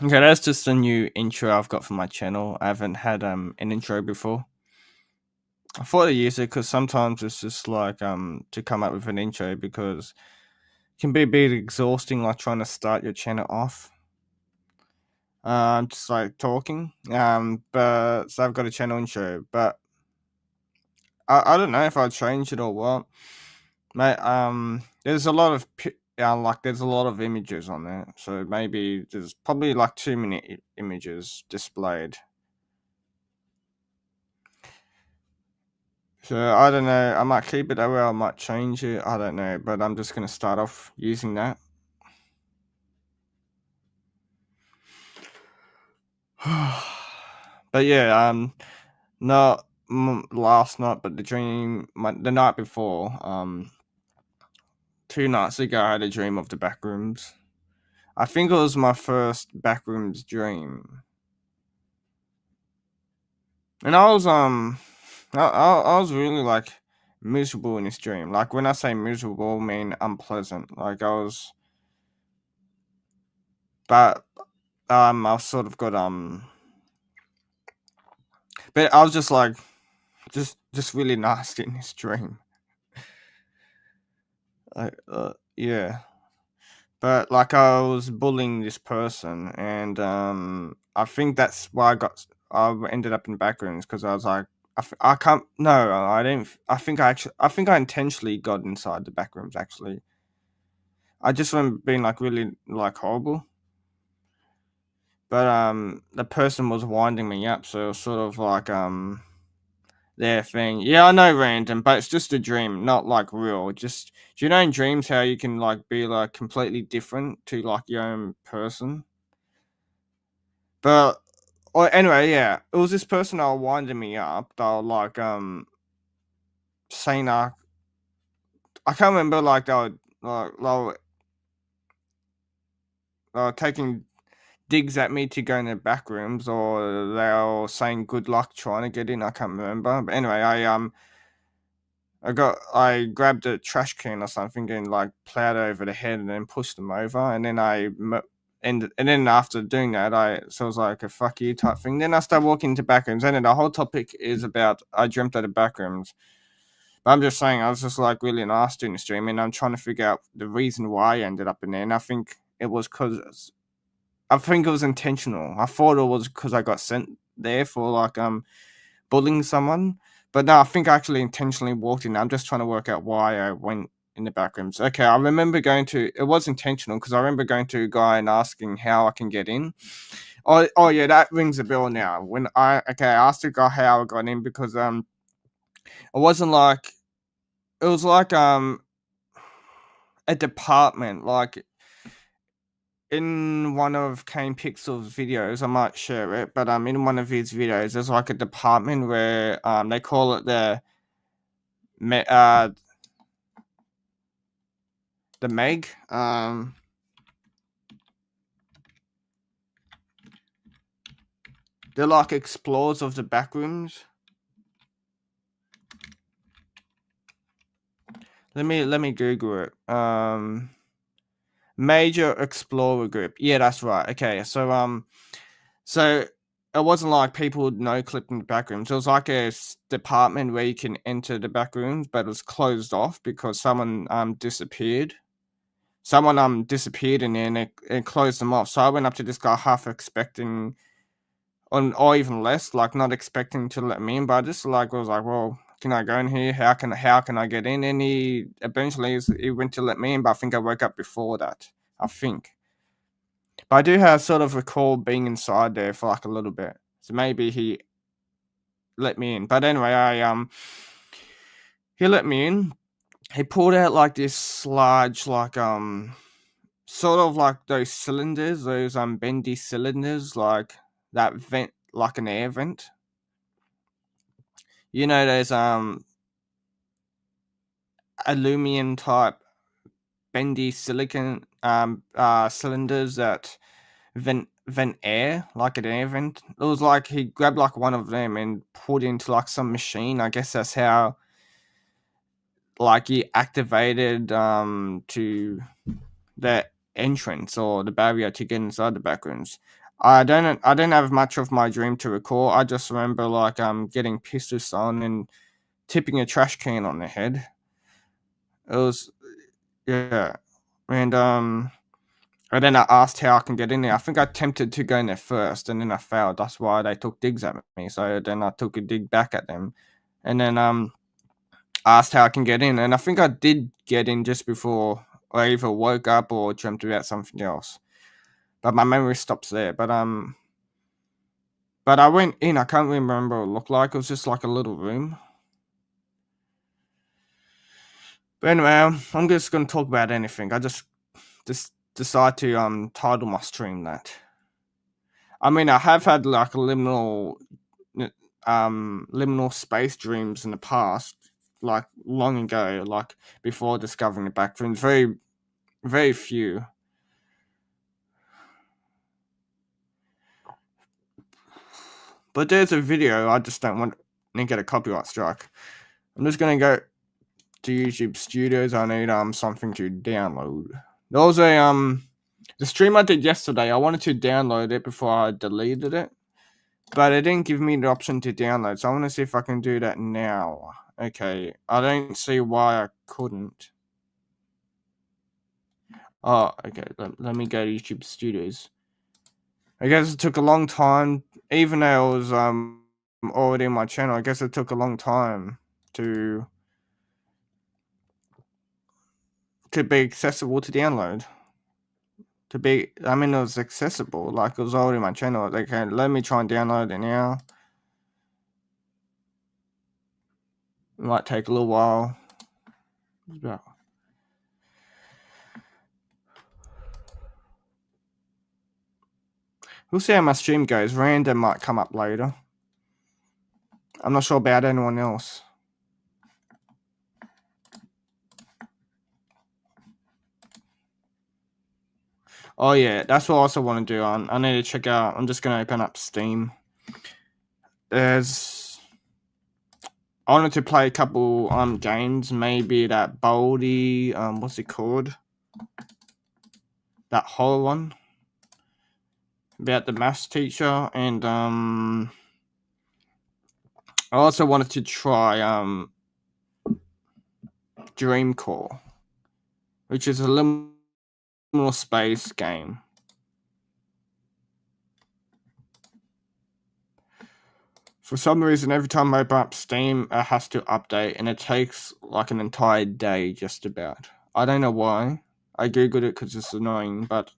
Okay, that's just a new intro I've got for my channel. I haven't had an intro before. I thought I'd use it because sometimes it's just like to come up with an intro because it can be a bit exhausting, like trying to start your channel off. Just like talking. But so I've got a channel intro, but I don't know if I'll change it or what. Mate, there's a lot of like there's a lot of images on there, so maybe there's probably like too many images displayed. So I don't know. I might keep it that way. I might change it. I don't know, but I'm just gonna start off using that. But yeah, not last night, but the night before, 2 nights ago, I had a dream of the Backrooms. I think it was my first Backrooms dream, and I was really like miserable in this dream. Like when I say miserable, I mean unpleasant. Like I was, but I sort of got but I was just like, just really nasty in this dream. Like, yeah. But like I was bullying this person, and I think that's why I ended up in Backrooms because I was like, I can't. No, I didn't. I think I intentionally got inside the Backrooms. Actually, I just remember being like really like horrible. But the person was winding me up, so it was sort of like their thing. Yeah, I know random, but it's just a dream, not like real. Just do you know in dreams how you can like be like completely different to like your own person? But or anyway, yeah, it was this person that were winding me up. They were like saying I can't remember like they were taking digs at me to go in the back rooms, or they were saying good luck trying to get in. I can't remember. But anyway, I grabbed a trash can or something and like plowed over the head and then pushed them over, and then and then after doing that, so it was like a fuck you type thing. Then I started walking into backrooms, and then the whole topic is about I dreamt out of backrooms. But I'm just saying I was just like really nasty in the stream, and I'm trying to figure out the reason why I ended up in there, and I think it was intentional. I thought it was because I got sent there for like bullying someone. But no, I think I actually intentionally walked in. I'm just trying to work out why I went in the back rooms. Okay, I remember it was intentional because I remember going to a guy and asking how I can get in. Oh yeah, that rings a bell now. I asked the guy how I got in because it wasn't like it was like a department like in one of Kane Pixel's videos. I might share it, but in one of his videos, there's like a department where they call it me- uh the Meg. They're like explorers of the backrooms. Let me Google it. Major Explorer Group. Yeah, that's right. Okay, so it wasn't like people would no clip in the backrooms. It was like a department where you can enter the backrooms, but it was closed off because someone disappeared. Someone disappeared in there and it closed them off. So I went up to this guy half expecting or even less, like not expecting to let me in, but I just like was like, well, can I go in here? How can I get in? And he eventually he went to let me in, but I think I woke up before that. I think. But I do have sort of recall being inside there for like a little bit. So maybe he let me in. But anyway, he let me in. He pulled out like this large sort of like those cylinders, those bendy cylinders, like that vent, like an air vent. You know those aluminum type bendy silicon cylinders that vent air, like an air vent. It was like he grabbed like one of them and put into like some machine. I guess that's how like he activated to the entrance or the barrier to get inside the backrooms. I don't have much of my dream to recall. I just remember like getting pissed on and tipping a trash can on the head. It was yeah. And then I asked how I can get in there. I think I attempted to go in there first and then I failed. That's why they took digs at me. So then I took a dig back at them. And then asked how I can get in. And I think I did get in just before I either woke up or dreamt about something else. But my memory stops there. But I went in, I can't remember what it looked like. It was just like a little room. But anyway, I'm just gonna talk about anything. I just decide to title my stream that. I mean, I have had like liminal space dreams in the past, like long ago, like before discovering the backrooms. Very, very few. But there's a video. I just don't want to get a copyright strike. I'm just gonna go to YouTube Studios. I need something to download. There was a the stream I did yesterday. I wanted to download it before I deleted it, but it didn't give me the option to download. So I want to see if I can do that now. Okay, I don't see why I couldn't. Oh, okay. Let me go to YouTube Studios. I guess it took a long time, even though it was already in my channel. I guess it took a long time to be accessible to download. I mean, it was accessible, like it was already in my channel. Okay, let me try and download it now. It might take a little while. We'll see how my stream goes. Random might come up later. I'm not sure about anyone else. Oh yeah, that's what I also want to do. I need to check out. I'm just gonna open up Steam. I wanted to play a couple games. Maybe that Baldi. What's it called? That horror one about the maths teacher, and I also wanted to try Dream Core, which is a liminal space game. For some reason, every time I open up Steam, it has to update, and it takes like an entire day, just about. I don't know why. I googled it because it's annoying, but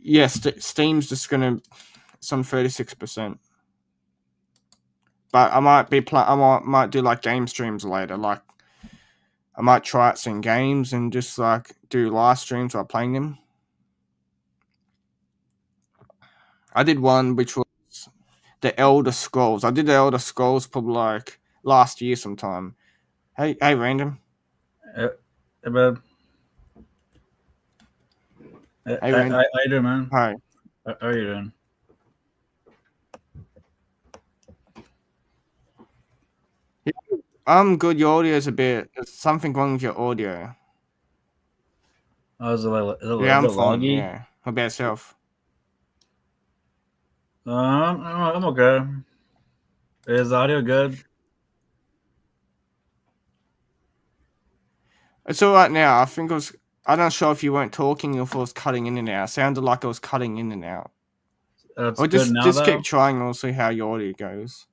yes, Steam's just gonna. It's on 36%. But I might be might do like game streams later. Like I might try out some games and just like do live streams while playing them. I did one which was the Elder Scrolls. I did the Elder Scrolls probably like last year sometime. Hey, random. But Hey, random. how you doing, man? Hi. How are you doing? I'm good. Your audio is there's something wrong with your audio. Oh, is it Yeah, I'm fine. laggy? Yeah. How about yourself? I'm okay. Is the audio good? It's all right now. I think it was. I'm not sure if you weren't talking or if it was cutting in and out. It sounded like it was cutting in and out. It's Or good now, just though. keep trying and we'll see how your audio goes.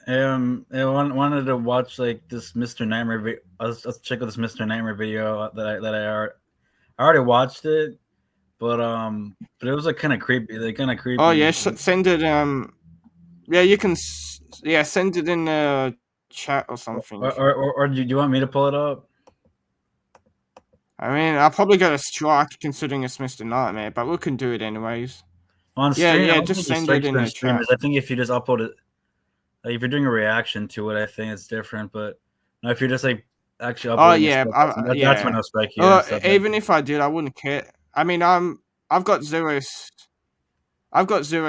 I wanted to watch like this Mr. Nightmare video. Let's check out this Mr. Nightmare video I already watched it, but it was like kind of creepy. Oh yeah, send it. Yeah, you can. Yeah, send it in the chat or something. Or do you want me to pull it up? I mean, I'll probably get a strike considering it's Mr. Nightmare, but we can do it anyways. On stream, Yeah, I don't just think send it in the streamers. chat. I think if you just upload it, like if you're doing a reaction to it, I think it's different. But no, if you're just like actually uploading, that's when I'll strike you. Even if I did, I wouldn't care. I mean, I've got zero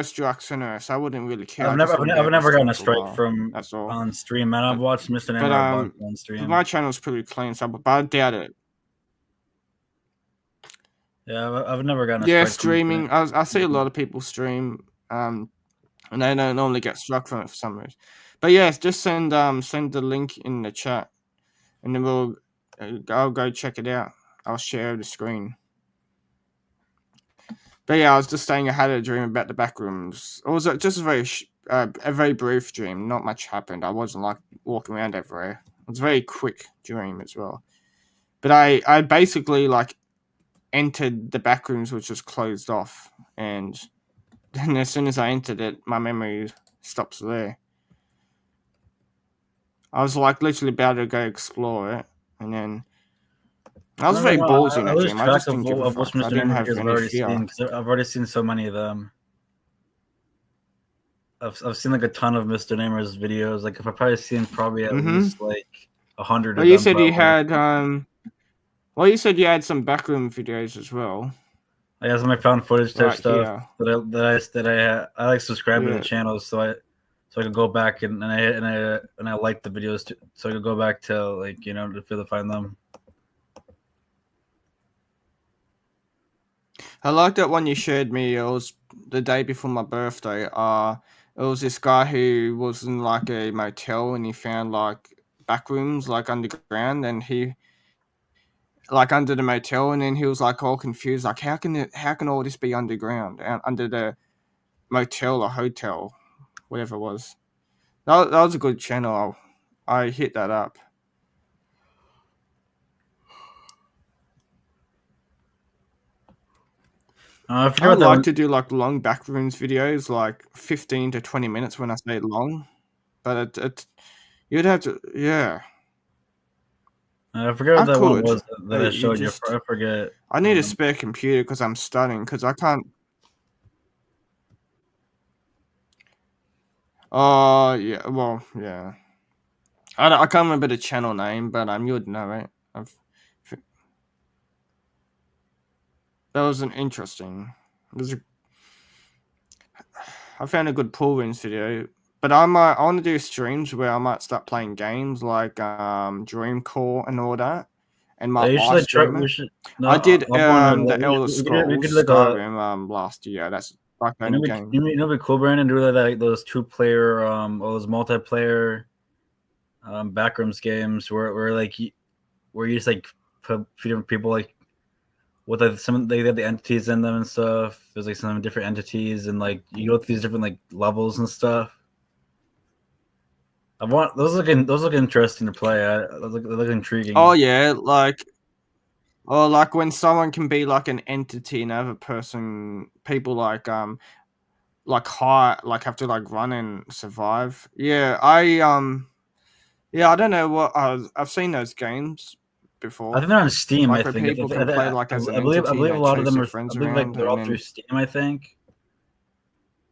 strikes on Earth, so I wouldn't really care. I've never gotten a strike from that's all on stream, man. I've watched Mr. Nightmare a bunch on stream. My channel's pretty clean, so but I doubt it. Yeah, I've never gotten a strike. Yeah, streaming. I see a lot of people stream, and they don't normally get struck from it for some reason. But yeah, just send the link in the chat, and then I'll go check it out. I'll share the screen. But yeah, I was just saying I had a dream about the Backrooms. It was just a very brief dream. Not much happened. I wasn't like walking around everywhere. It was a very quick dream as well. But I basically like entered the Backrooms, which was closed off, and then as soon as I entered it, my memory stops there. I was like literally about to go explore it, and then I was very ballsy in that dream. I just didn't give a fuck. I didn't have any fear. I've already seen so many of them. I've seen like a ton of Mr. Nightmare's videos. Like I've probably seen at least like 100. Well, you said you had Well, you said you had some backroom videos as well. I have some found footage type stuff that I like subscribe to the channels so I could go back and I like the videos too, so I could go back to like to find them. I like that one you shared me. It was the day before my birthday. It was this guy who was in like a motel and he found like backrooms like underground, and he like under the motel, and then he was like all confused, like how can all this be underground under the motel or hotel, whatever it was. That was a good channel. I hit that up. I'd like to do like long backrooms videos, like 15 to 20 minutes when I say long, but you'd have to, yeah. I forget what that one was that I showed you. I forget. I need a spare computer because I'm studying, because I can't. Oh, yeah, well, yeah. I can't remember the channel name, but you would know it. That was an interesting. I found a good pool rooms video, but I want to do streams where I might start playing games like Dreamcore and all that, and my live stream. I did the Elder Scrolls Skyrim last year. That's like a game. You know, be cool, Brandon, do like those 2-player, those multiplayer, Backrooms games where you just like put different people like with like they have the entities in them and stuff. There's like some different entities and like you go through these different like levels and stuff. Those look interesting to play. They look intriguing. Oh yeah, like or like when someone can be like an entity, another person, people like high, like have to like run and survive. Yeah, I don't know what I've seen those games I before, think they're on Steam. I like where think. people can play like as an I entity and believe a they lot of chase them their are. I friends believe like around, they're and all through then Steam. I think.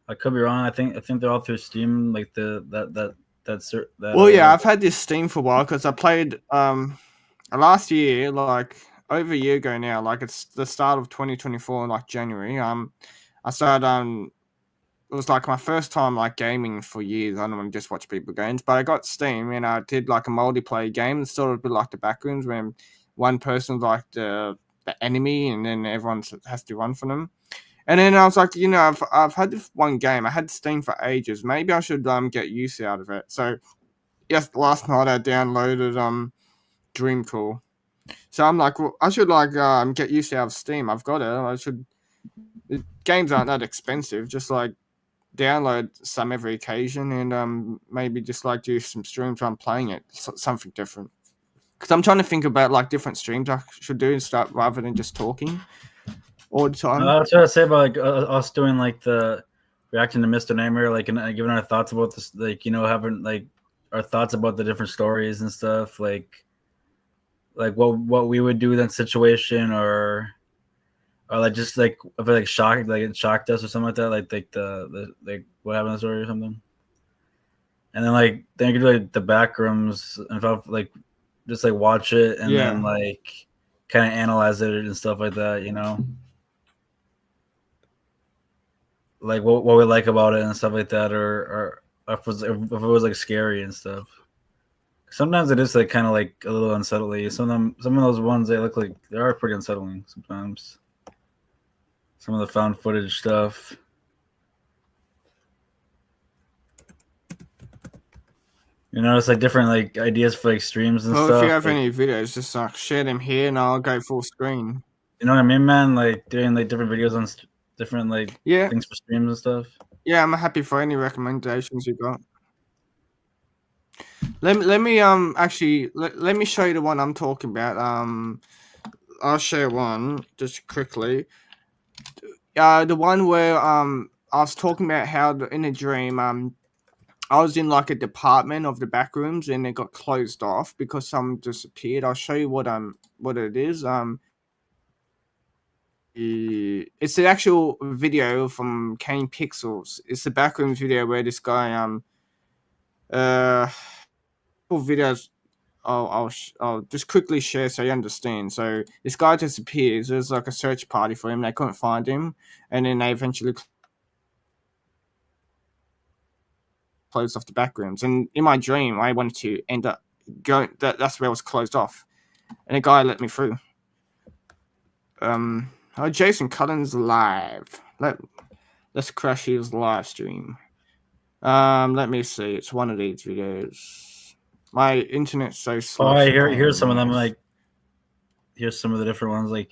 I could be wrong. I think they're all through Steam. Like that. well, yeah, I've had this Steam for a while because I played last year, like over a year ago now, like it's the start of 2024, like January. I started it was like my first time like gaming for years. I don't want to just watch people games, but I got Steam and I did like a multiplayer game. It's sort of a bit like the Backrooms when one person's like the enemy and then everyone has to run for them. And then I was like, I've had this one game. I had Steam for ages. Maybe I should get use out of it. So yes, last night I downloaded Dreamcall. So I'm like, well, I should like get used out of Steam. I've got it. I should. The games aren't that expensive. Just like download some every occasion and maybe just like do some streams while I'm playing it. Something different. Because I'm trying to think about like different streams I should do and start rather than just talking all the time. I was trying to say about like us doing like the reacting to Mr. Nightmare, like and giving our thoughts about this, like having like our thoughts about the different stories and stuff, like what we would do in that situation, or like just like if it it shocked us or something like that, like the like what happened in the story or something. And then then you could do like the Backrooms and if like just like watch it and then Yeah. like kind of analyze it and stuff like that. Like what we like about it and stuff like that, or if it was like scary and stuff. Sometimes it is like kind of like a little unsettling. Some of those ones they look like they are pretty unsettling sometimes. Some of the found footage stuff. It's like different like ideas for like streams and Well, if you stuff. have Like any videos, just like share them here and I'll go full screen. you know what I mean, man? Like doing like different videos on different like Yeah. things for streams and stuff. Yeah, I'm happy for any recommendations you got. Let me actually let me show you the one I'm talking about. I'll share one just quickly. The one where I was talking about how in a dream I was in like a department of the back rooms and it got closed off because someone disappeared. I'll show you what it is. It's the actual video from Kane Pixels. It's the backrooms video where this guy uh videos I'll just quickly share so you understand. So this guy disappears. There's like a search party for him. They couldn't find him, and then they eventually closed off the back rooms. And in my dream, I wanted to end up going. That's where it was closed off, and a guy let me through. Oh, Jason Cullen's live. Let's crash his live stream. Let me see. It's one of these videos. My internet's so Oh, slow. I It's a pain in here's the some of them. ass. Like here's some of the different ones. Like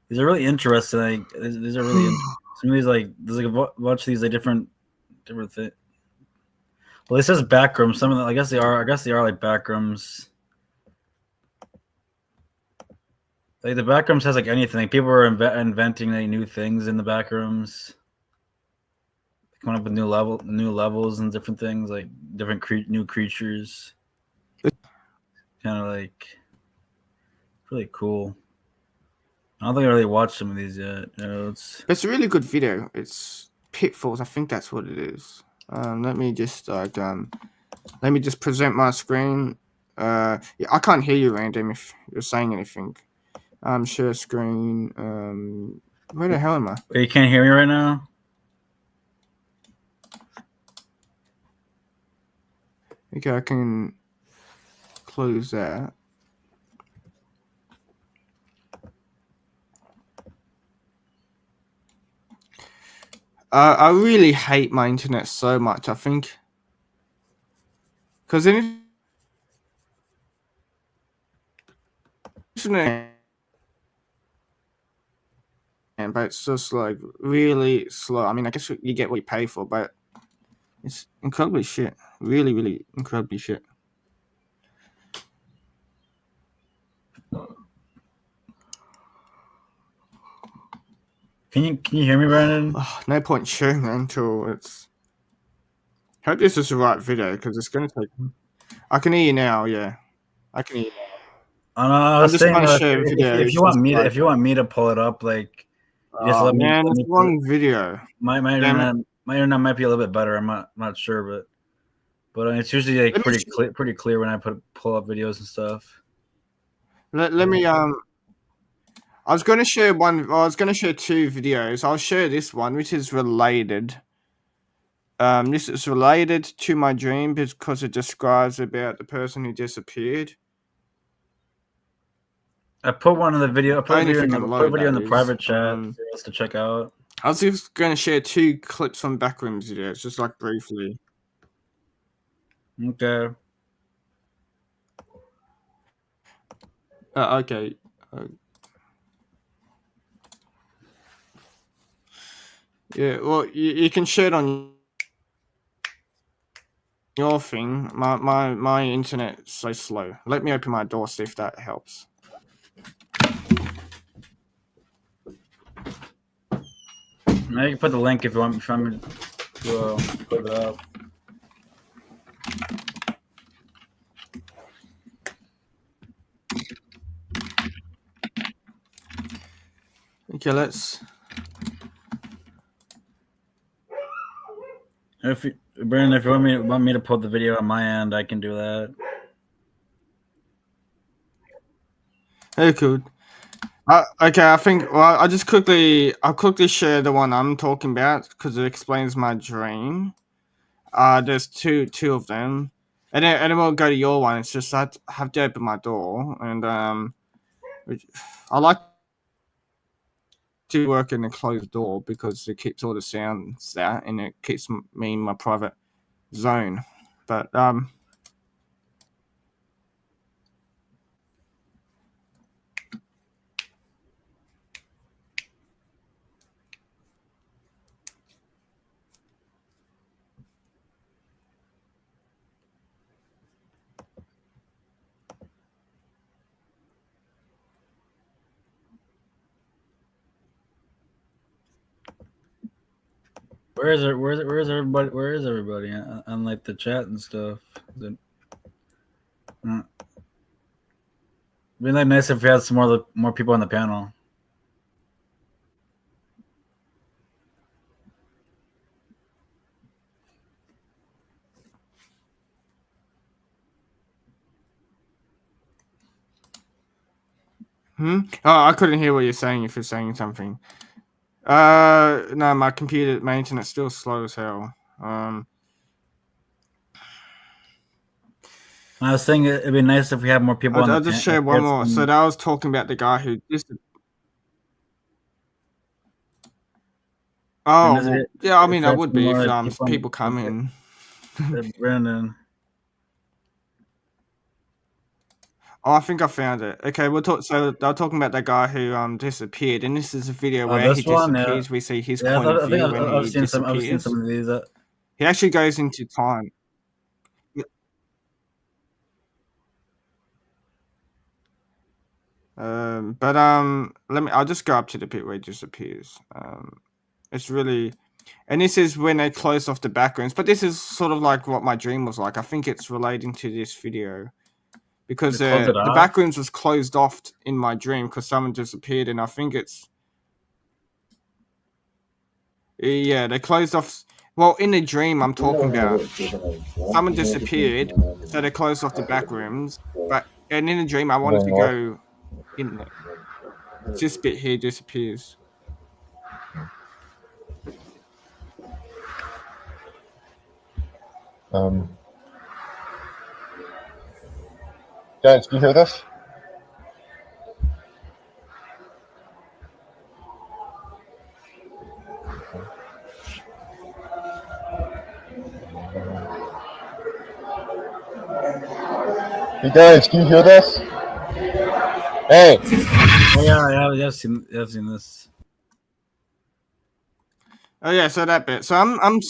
these are really interesting. Like these are really some of these like there's like a bunch of these like different things. Well, it says backrooms. Some of them, I guess they are. I guess they are like backrooms. Like the backrooms has like anything. Like, people are inventing like new things in the backrooms, coming up with new levels, and different things like different new creatures. Kind of like really cool. I don't think I really watched some of these yet. It's a really good video. It's Pitfalls. I think that's what it is. Let me just present my screen. Yeah, I can't hear you, Random, if you're saying anything. Share screen. Where the hell am I? Wait, you can't hear me right now? Okay, I can close that. I really hate my internet so much. I think because internet, but it's just like really slow. I mean, I guess you get what you pay for, but it's incredibly shit. Really, really incredibly shit. Can you hear me, Brandon? No point sharing it until it's. Hope this is the right video because it's going to take. I can hear you now. Yeah, I can hear you now. I I'm was just saying trying to share if videos. you want Just me to like, pull it up, like you just oh man, let it's me the wrong video. Damn it. my internet might be a little bit better. I'm not sure, but it's usually like Let me pretty clear when I pull up videos and stuff. let me I was going to share one. I was going to share two videos. I'll share this one, which is related. This is related to my dream because it describes about the person who disappeared. I put one in the video. I put a Only if video it in can put a load, video in that the is. private chat for us to check out. I was just going to share two clips from Backrooms videos, just like briefly. Okay. Okay. Yeah, well, you can share it on your thing. My internet's so slow. Let me open my door, see if that helps. Now you can put the link if you want me to put it up. Okay, let's. Brandon, if you want me to put the video on my end, I can do that. Hey, cool. Okay, I think. Well, I'll quickly share the one I'm talking about because it explains my dream. There's two of them, and then we'll go to your one. It's just I have to open my door, and I like to work in a closed door because it keeps all the sounds out and it keeps me in my private zone. But Where is it? Where is everybody? Where is everybody? On like the chat and stuff. Is it, It'd be like nice if we had some more people on the panel. oh, I couldn't hear what you're saying. If you're saying something, no, my internet's still slow as hell. I was saying it'd be nice if we had more people on the I'll just panel. share one more. So that I was talking about the guy who just. Oh well, yeah. I mean, I would be if people come in. Brandon. Oh, I think I found it. Okay, we'll talk. So they're talking about that guy who disappeared, and this is a video Oh, where he this one, yeah. disappears. We see his Yeah, point of I think view when I've he seen some. disappears. I've seen some of these. He actually goes into time. But let me. I'll just go up to the bit where he disappears. It's really, and this is when they close off the backgrounds. But this is sort of like what my dream was like. I think it's relating to this video because the backgrounds was closed off in my dream because someone disappeared, and I think it's. Yeah, they closed off. Well, in the dream I'm talking about, someone disappeared, so they closed off the back rooms. And in the dream I wanted to go in there. This bit here disappears. Guys, can you hear this? Hey guys, can you hear this? Hey. Oh yeah, I've seen this. Oh yeah, so that bit. So I'm.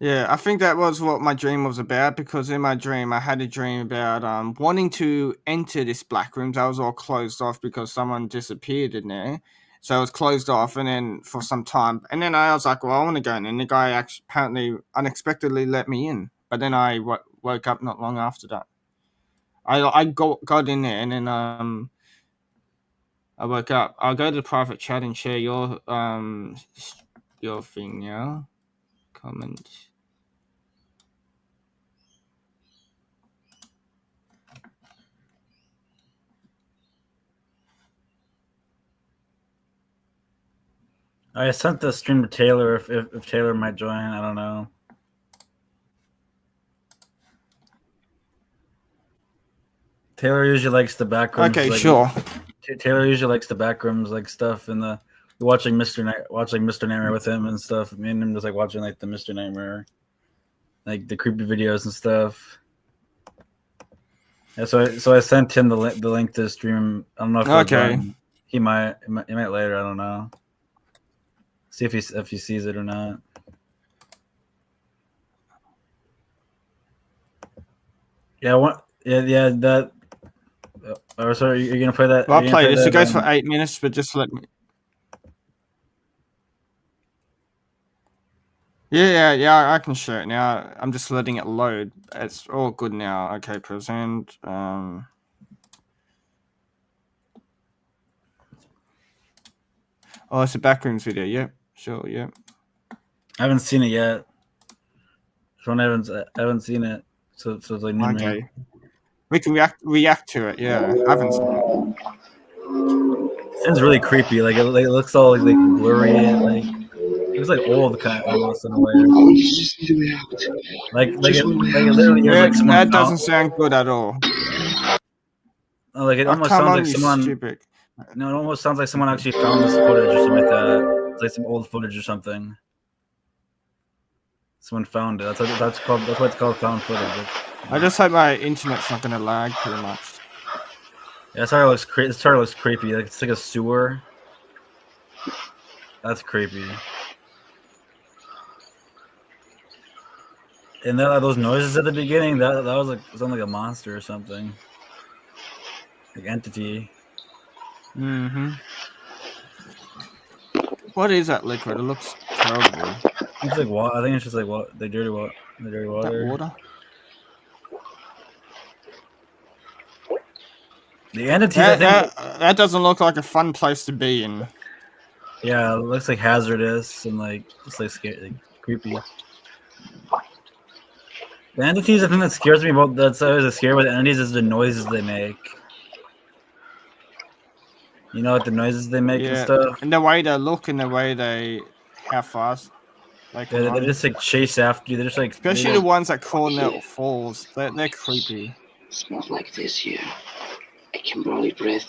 Yeah, I think that was what my dream was about because in my dream I had a dream about wanting to enter this black room that was all closed off because someone disappeared in there, So it was closed off, and then for some time, and then I was like, "Well, I want to go in." And the guy actually apparently unexpectedly let me in, but then I woke up not long after that. I got in there, and then I woke up. I'll go to the private chat and share your thing now. Comment. I sent the stream to Taylor if Taylor might join. I don't know. Taylor usually likes the Backrooms. Okay, sure. Taylor usually likes the Backrooms like stuff and the watching Mr. Nightmare with him and stuff. Me and him just like watching like the Mr. Nightmare, like the creepy videos and stuff. Yeah, so I sent him the link to the stream. I don't know if Okay. He might later. I don't know. See if he sees it or not. Yeah, what? Yeah. That. Oh, sorry. You're gonna play that? Well, I'll play this. It goes for 8 minutes, but just let me. Yeah. I can share it now. I'm just letting it load. It's all good now. Okay, present. Oh, it's a Backrooms video. Yep, sure. Yep. I haven't seen it yet. I haven't seen it. So it's like new. Okay. We can react to it. Yeah, I haven't seen it. It seems really creepy. Like it looks all like blurry. Like it was like old kind of almost in a way. Oh, you just need to react. Like it literally is like someone. That doesn't sound good at all. Oh, like it almost come sounds on, like you someone. Stupid. No, it almost sounds like someone actually found this footage or something like that. It's like some old footage or something. Someone found it. That's what it's called, found footage. I just hope my internet's not gonna lag too much. Yeah, this looks creepy. Like it's like a sewer. That's creepy. And then those noises at the beginning, that was like sounded like a monster or something. Like entity. Mm-hmm. What is that liquid? It looks terrible. It's like water. I think it's just like what the dirty water. That water? The entities. That doesn't look like a fun place to be in. Yeah, it looks like hazardous and like just like scary, like creepy. The entities, the thing that scares me about that's always scary about the entities is the noises they make. You know, like the noises they make and stuff. And the way they look and the way how fast they can they just like chase after you. They're just like, especially the ones that crawl in their falls. They're creepy. It smells like this here. I can barely breathe.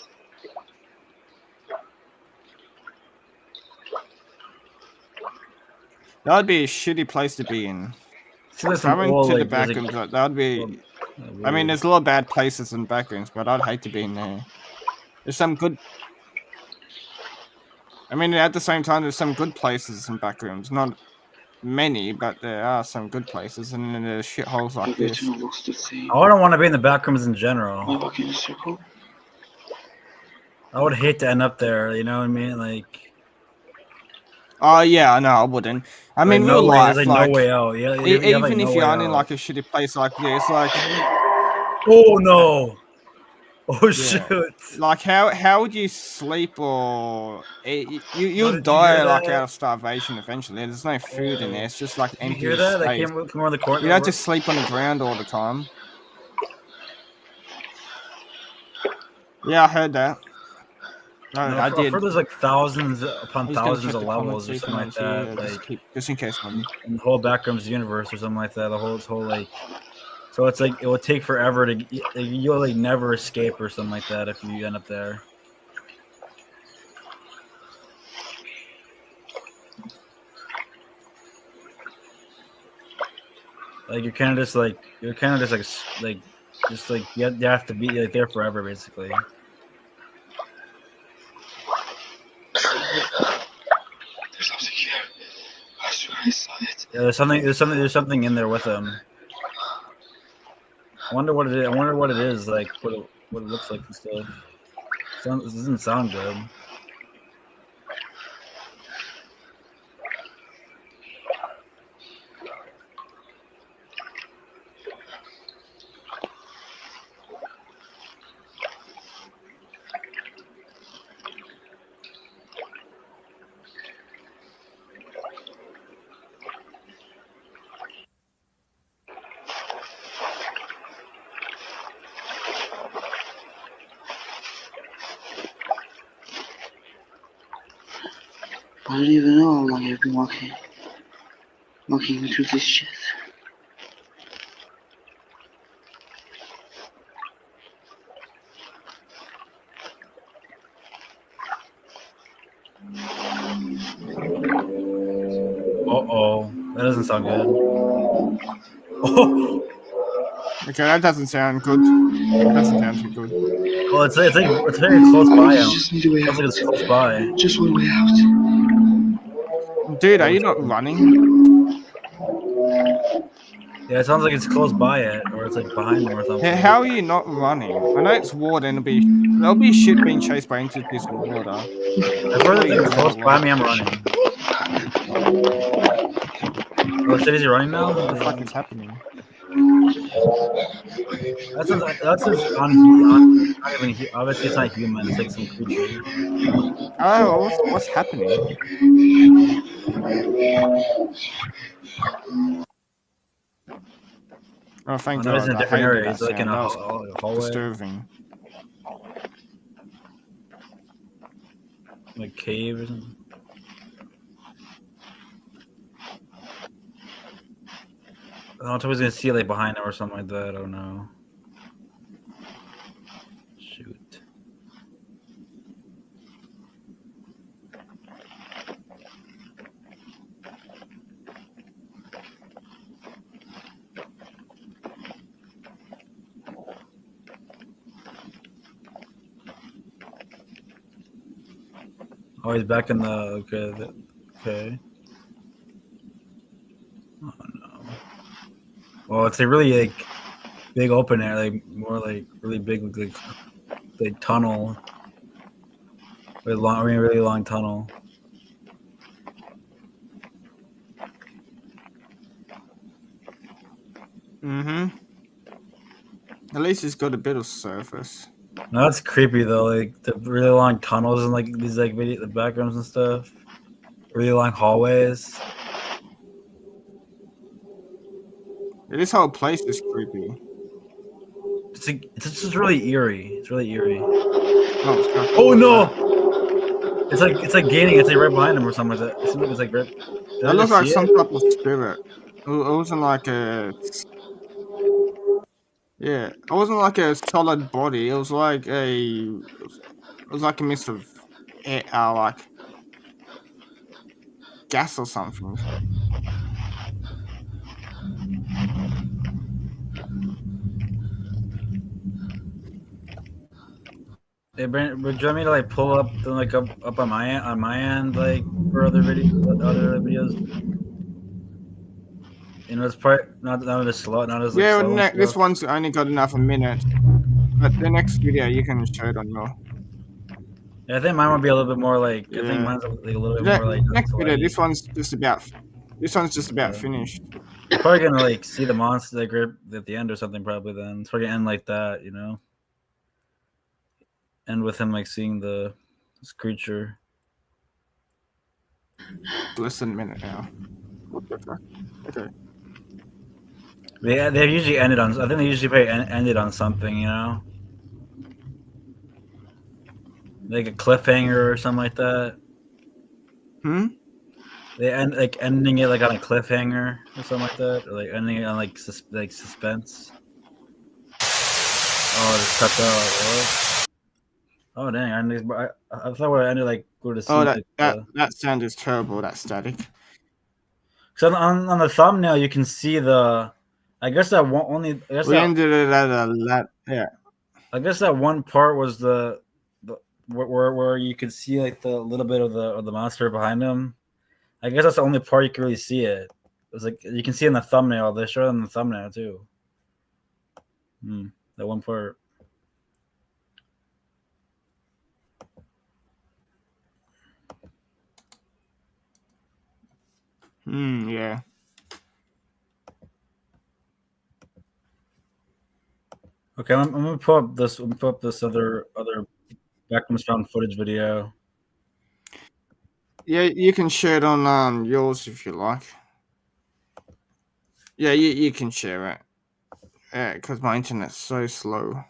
That would be a shitty place to be in. Coming to the Backrooms, that would be. I mean, there's a lot of bad places in Backrooms, but I'd hate to be in there. There's some good. I mean, at the same time, there's some good places in Backrooms. Not many, but there are some good places, and then there's shitholes like this. I don't want to be in the Backrooms in general. Am I walking in a circle? I would hate to end up there. You know what I mean? Like. Oh yeah, no, I wouldn't. I mean, real life, like no way out. Yeah, even if you're in like a shitty place like this, like. Oh no! Oh shoot! Like how would you sleep or you'll die like out of starvation eventually. There's no food in there. It's just like empty space. That space. came around the corner. You don't just sleep on the ground all the time. Yeah, I heard that. No, I did. I've heard there's like thousands upon thousands of levels or something like that. Like just in case, man. In the whole Backrooms universe or something like that. The whole like. So it's like it would take forever to you'll like never escape or something like that if you end up there. Like you're kind of just like you have to be like there forever basically. There's something here. I swear I saw it. Yeah, there's something in there with him. I wonder what it is. Like what it looks like and stuff. It doesn't sound good. I don't even know how long I've been walking through this shit. Uh-oh. That doesn't sound good. Oh, Okay, that doesn't sound good. That doesn't sound too good. well, it's like it's very close by. I just need a way Sounds like out. it's close by. Just one way out. Dude, are you not running? Yeah, it sounds like it's close by it, or it's like behind them or something. How are you not running? I know it's water and there'll be shit being chased by entities in water. If Surely it's you'll close never by run. me, I'm running. Oh shit, is he running now? What the fuck is happening? That's just not even obviously it's not human. It's like some creature. Oh, what's happening? Oh, thank Now he's God. in a I different hated area. that He's like in sound. a That was hallway, disturbing. like cave or something. I don't know if he's gonna see like behind him or something like that. I don't know. Shoot. Oh, he's back in the okay. Oh no. Well, it's a really like big open air, like more like really big like tunnel, really long tunnel. Mm-hmm. At least it's got a bit of surface. No, that's creepy though. Like the really long tunnels and like these like the backrooms and stuff. Really long hallways. Yeah, this whole place is creepy. It's just really eerie. It's really eerie. Oh, it's got Oh no! It's like gaining. It's like right behind him or something like that. It seems like it's like right. Did that I looks just like see some it? type of spirit. It wasn't like a. Yeah, it wasn't like a solid body. It was like a mix of air, like gas or something. Hey, Brent, would you want me to like pull up the, like up on my end like for other videos? You know, it's part not as slow, not as like Yeah, slow and this stuff. one's only got enough a minute, but the next video you can show it on your. Yeah, I think mine would be a little bit more like I think Yeah, mine's like a little bit the more like next video. laggy. This one's just about finished. You're probably gonna like see the monster like right at the end or something. Probably then it's probably gonna end like that, you know. End with him like seeing this creature. Less than a minute now. What the fuck? Okay. They usually ended on. I think they usually probably ended on something, you know, like a cliffhanger or something like that. Hmm. They end like ending it like on a cliffhanger or something like that, or like ending it on like suspense. Oh, just cut out. Oh dang! I thought we ended like go to Oh, see like the. that sound is terrible. That static. So on the thumbnail you can see the. I guess that one only. We ended it at a lot. Yeah. I guess that one part was the where you could see like the little bit of the monster behind him. I guess that's the only part you can really see it. It was like you can see in the thumbnail. They show it in the thumbnail too. That one part. Yeah. Okay, I'm gonna pull up this. I'm gonna pull up this other Backrooms found footage video. Yeah, you can share it on yours if you like. Yeah, you can share it. Yeah, because my internet's so slow.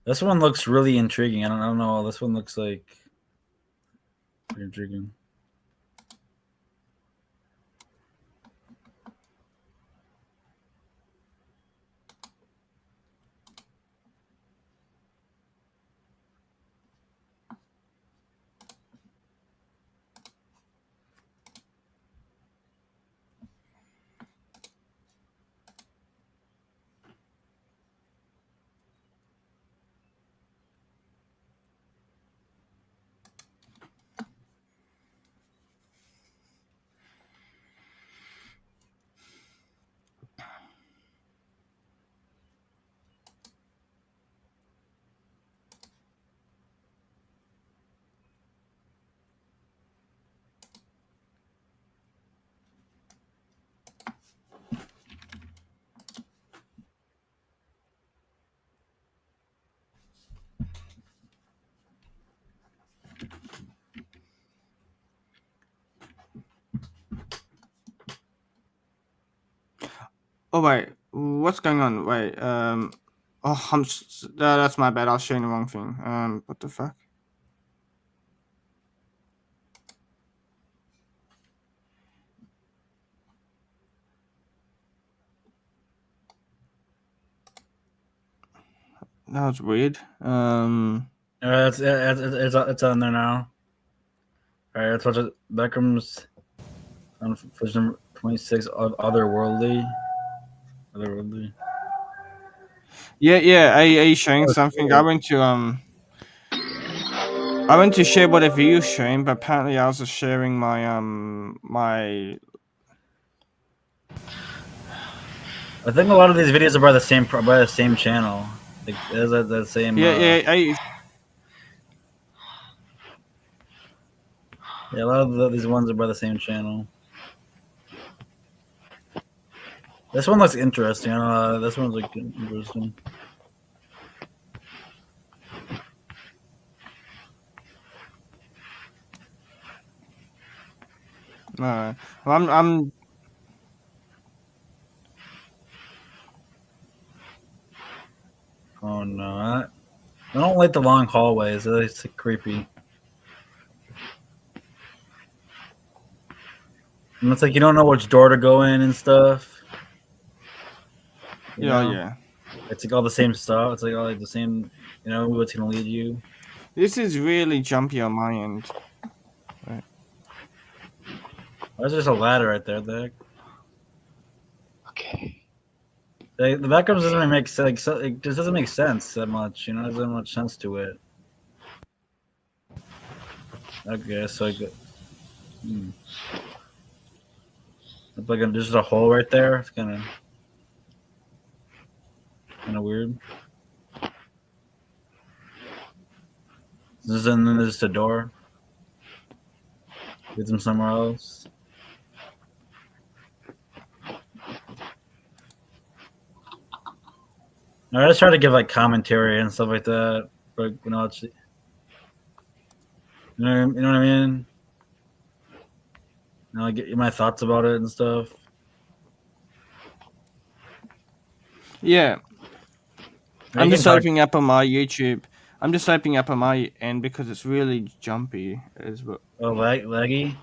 This one looks really intriguing. I don't know. This one looks like pretty intriguing. Oh wait, what's going on? Wait, oh, that's my bad. I was showing the wrong thing. What the fuck? That was weird. It's on there now. All right, let's watch it. Backrooms on footage number 26. Otherworldly. Otherworldly. Yeah. Are you showing Oh, something? cool. I went to share whatever you showing, but apparently I was just sharing my. I think a lot of these videos are by the same channel. Like there's the same. Yeah. Yeah, a lot of these ones are by the same channel. This one looks interesting. This one's like interesting. No, I'm. Oh no, I don't like the long hallways. It's like, creepy. And it's like you don't know which door to go in and stuff. You know? Yeah. It's like all the same stuff. It's like all like the same. You know what's gonna lead you. This is really jumpy on my end. Right. Why is there just a ladder right there? The heck? Okay. The background doesn't really make sense. Like, it just doesn't make sense that much. You know, there's not much sense to it. Okay, so like, it's like there's just a hole right there. It's kind of weird. And then there's just a door. Leads them somewhere else. I just try to give like commentary and stuff like that. Like it's, you know what I mean. You know, like get my thoughts about it and stuff. Yeah. I'm just talk. opening up on my YouTube. I'm just opening up on my end because it's really jumpy as well. Oh, laggy.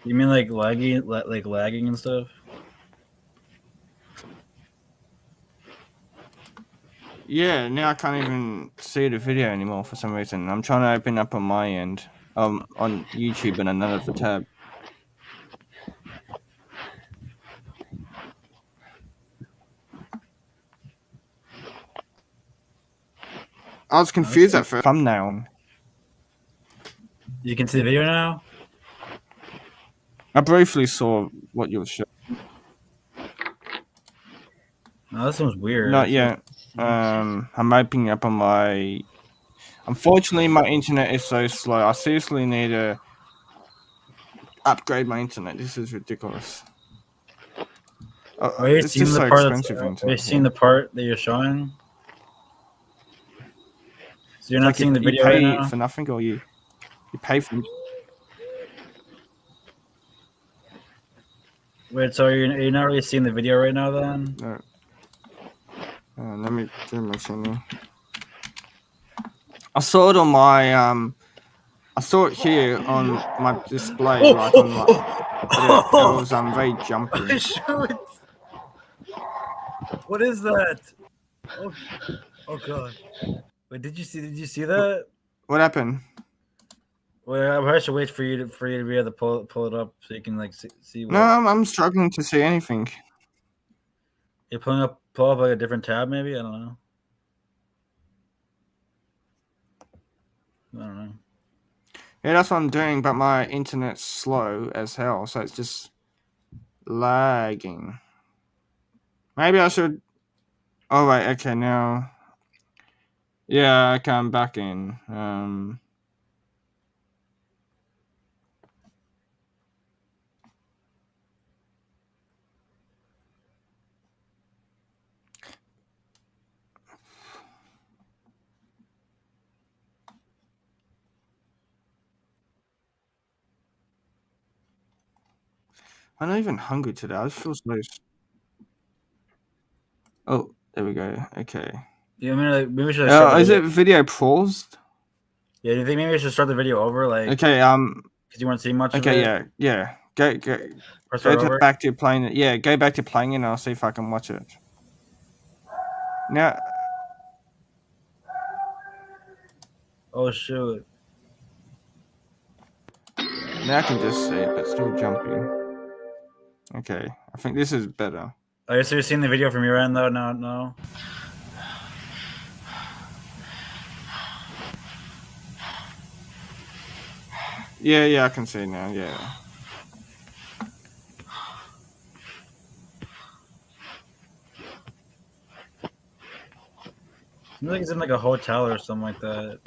You mean like laggy, like lagging and stuff? Yeah, now I can't even see the video anymore for some reason. I'm trying to open up on my end, on YouTube in another tab. I was confused at first. Thumbnail. You can see the video now. I briefly saw what you were showing. No, this one's weird. Not yet. I'm opening up on my. Unfortunately, my internet is so slow. I seriously need to upgrade my internet. This is ridiculous. Are you It's seeing just the so part? expensive Are you internet. seeing the part that you're showing? So you're not seeing the you video right pay now. for nothing, or you pay for. Wait, so you're not really seeing the video right now then? No. Let me do my channel. I saw it on my I saw it here on my display, like on my, but it was very jumpy. Shoot! What is that? Oh god! Wait, did you see that? What happened? Well, I should wait for you to be able to pull it up so you can like see what. No, I'm struggling to see anything. You're pull up like a different tab, maybe. I don't know. Yeah, that's what I'm doing, but my internet's slow as hell, so it's just lagging. Maybe I should. Oh wait, okay now. Yeah, okay, I'm back in. I'm not even hungry today. I just feel so. Oh, there we go. Okay. Yeah, I mean, like, maybe we should start the Is video. it video paused? Yeah, do you think maybe we should start the video over, like, Okay. because you want to see much of Okay. it? Yeah. Go. Or start over? Back to playing it. Yeah. Go back to playing it, and I'll see if I can watch it. Now. Oh shoot! Now I can just see it, but still jumping. Okay. I think this is better. Oh, so you're seeing the video from your end though? No. Yeah. I can see now. Yeah. Seems like it's in like a hotel or something like that.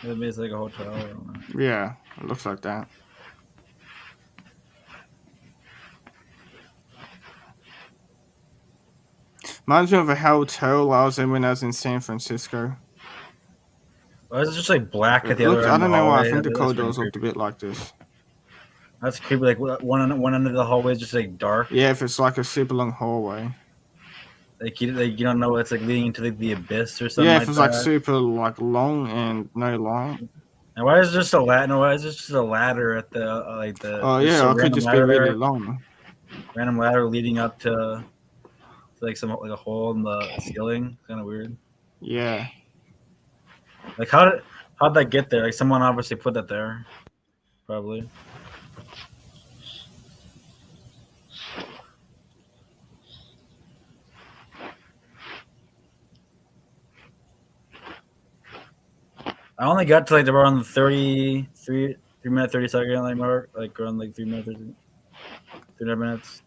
Maybe it's like a hotel. I don't know. Yeah. It looks like that. Reminds me of a hotel I was in when I was in San Francisco. Oh, it's just like black at the It other looked, end I of the don't know why. I hallway. think the That's really corridors looked a creepy. bit like this. That's creepy. Like one end of the hallway is just like dark. Yeah, if it's like a super long hallway. Like you don't know it's like leading into like the abyss or something Yeah, like if it's that. like super like long and no light. And why is there just a ladder? No, why is there just a ladder at the like the? Oh there's yeah, a it could random just be ladder really there, long. random ladder leading up to like some like a hole in the ceiling. Kind of weird. Yeah. Like how'd that get there? Like someone obviously put that there, probably. I only got to like around the 3 minute 30 second like mark, like around like 3 minutes 3 minutes.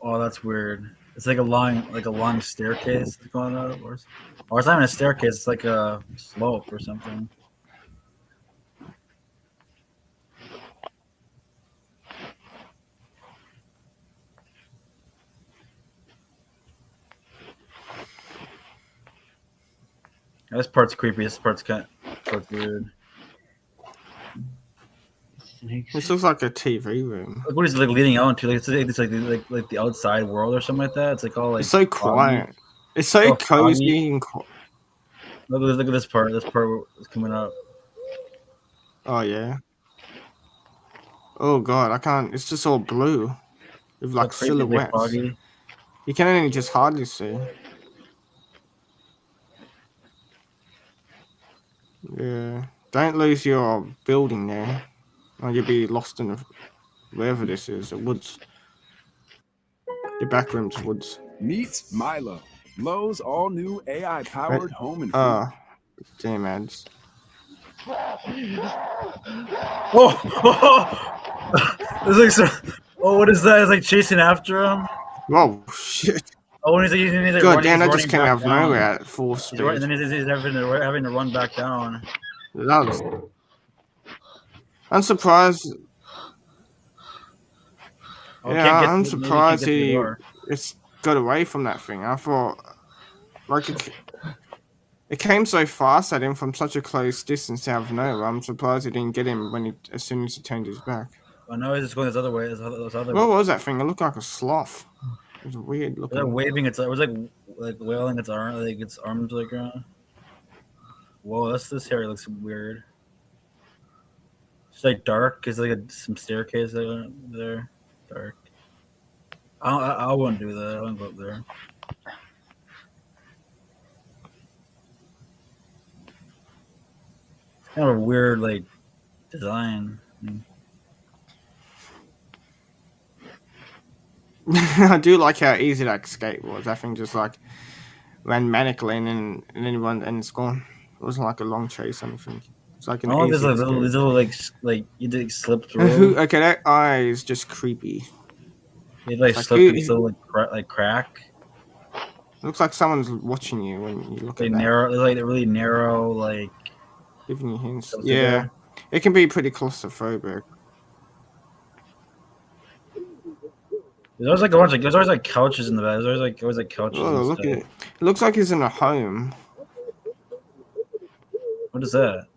Oh, that's weird. It's like a long staircase going up, or it's not even a staircase. It's like a slope or something. This part's creepy. This part's weird. This looks like a TV room. Like what is it like leading out into? Like it's like the outside world or something like that. It's like all like It's so foggy. quiet. It's so Oh, cozy foggy. and Look at this part. This part is coming up. oh yeah. Oh god, I can't. It's just all blue with So like creepy. It's like silhouettes. foggy. You can only just hardly see. Yeah. Don't lose your building there, or you'll be lost in wherever this is. The woods. The backrooms woods. Meet Milo, Lowe's all-new AI-powered home and food. Ah, damn ads. It's like oh, what is that? It's like chasing after him. Whoa, shit. Oh, and he's like God running, damn, he's that just running came back out of down. nowhere at full speed. And then he's having to run back down. That was... I'm surprised. Oh, Yeah, I'm maybe surprised can't get to the he door. it's got away from that thing. I thought, like, it came so fast at him from such a close distance out of nowhere. I'm surprised he didn't get him as soon as he turned his back. Oh no, he's just going this other way. What was that thing? It looked like a sloth. It was weird It was looking. like waving its. It was like wailing its arms to the ground. Whoa, this area looks weird. It's like dark. It's like some staircase there. Dark. I wouldn't do that. I wouldn't go up there. It's kind of a weird like design. I do like how easy that escape was. I think just like ran manically and then and it's gone. It wasn't like a long chase or anything. It's like an Oh, there's easy like escape. little like you did slip Who? through. Okay, that eye is just creepy. You like It's like slip who? and still like crack. Looks like someone's watching you when you look Like at that. narrow, like a really narrow, like Giving you hints. filter Yeah, there. it can be pretty claustrophobic. There's always like a bunch of there's always like couches in the bed. There's always like couches Oh, and look stuff. at it. It looks like he's in a home. What is that?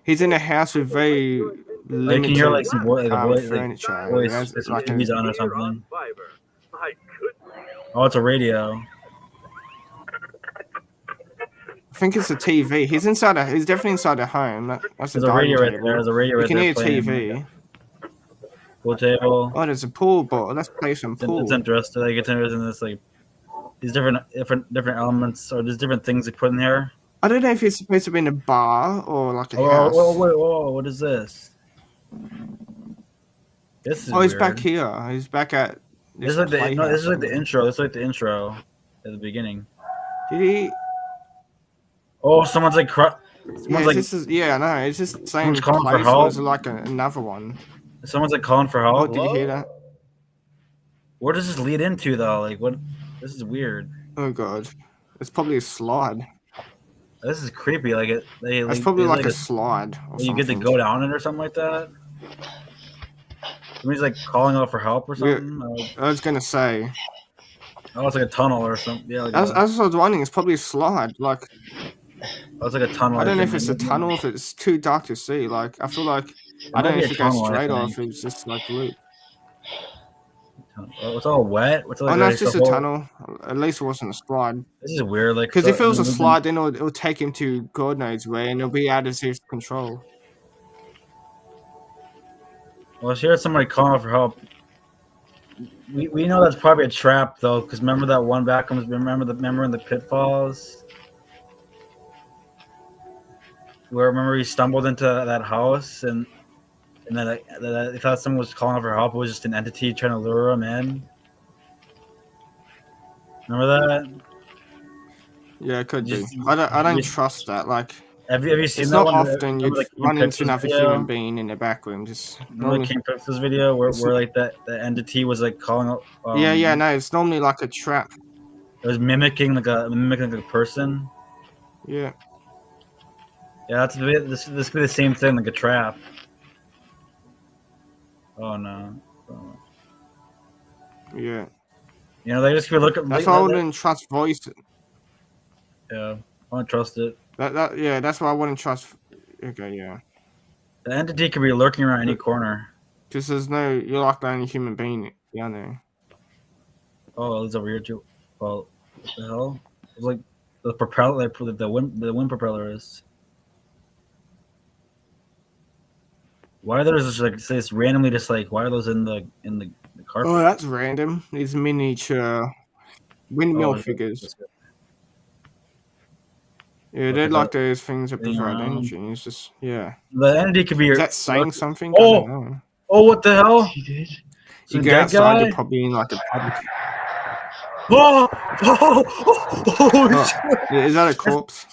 He's in a house with very Like, limited can you hear like some like a voice, like furniture. voice, There's there's some like TVs on or something. Oh, it's a radio. I think it's a TV. He's inside a. He's definitely inside a home. That's There's a a dining radio right table. there. There's a radio You right can there hear playing. TV. Pool table. Oh, there's a pool ball. Let's play some pool. It's interesting. Like it's interesting. This like these different elements or there's different things they put in here. I don't know if it's supposed to be in a bar or like a Oh, house. whoa, what is this? This is Oh, he's weird. back here. He's back at. This is like this is like the intro. This is like the intro at the beginning. Did he? Oh, someone's like Yeah, this is. Yeah, I know. It's just the same someone's calling for place. Or help. is it like another one? Someone's like calling for Oh, help. did you hear that? Where does this lead into though? Like what? This is weird. Oh god, it's probably a slide. This is creepy. Like it. That's probably like a slide or you something. get to go down it or something like that. Somebody's like calling out for help or something. I was gonna say. Oh, it's like a tunnel or something. Yeah. Like As I was wondering, it's probably a slide. Like it's like a tunnel. I don't know if it's a tunnel, if it's too dark to see. Like I feel like I don't know if it goes straight or if it's just like loop. Oh, it's all wet. What's Oh no, it's just a tunnel. At least it wasn't a slide. This is weird. Like because if it was a slide, then it'll take him to God knows where, and it'll be out of his control. Well, here's somebody calling for help. We know that's probably a trap though, because remember that one Backrooms. Remember in the pitfalls, where remember he stumbled into that house and then I thought someone was calling for help. It was just an entity trying to lure him in. Remember that? Yeah, it could be. I don't trust that. Like, have you seen it's that not one? often you run into another human being in the back room. Just normally King Pixel's video where like the entity was like calling out. Yeah, no, it's normally like a trap. It was mimicking a person. Yeah. Yeah, this could be the same thing, like a trap. Oh no. Oh. Yeah. You know, they just be looking. That's why I wouldn't trust voice. Yeah, I don't trust it. Yeah, that's why I wouldn't trust. Okay, yeah. The entity could be lurking around any corner. Just you're like the only human being down there. Oh, there's a weird too. Well, what the hell? It's like the propeller, the wind propeller is. Why are there just like this randomly just like why are those in the carpet? Oh, that's random. These miniature windmill figures. Yeah, they're like those things that provide energy. It's just The entity could be. Is that saying something? Oh, I don't know. Oh, what the hell? He did. You go outside, you're probably in like a public. Oh, Is that a corpse?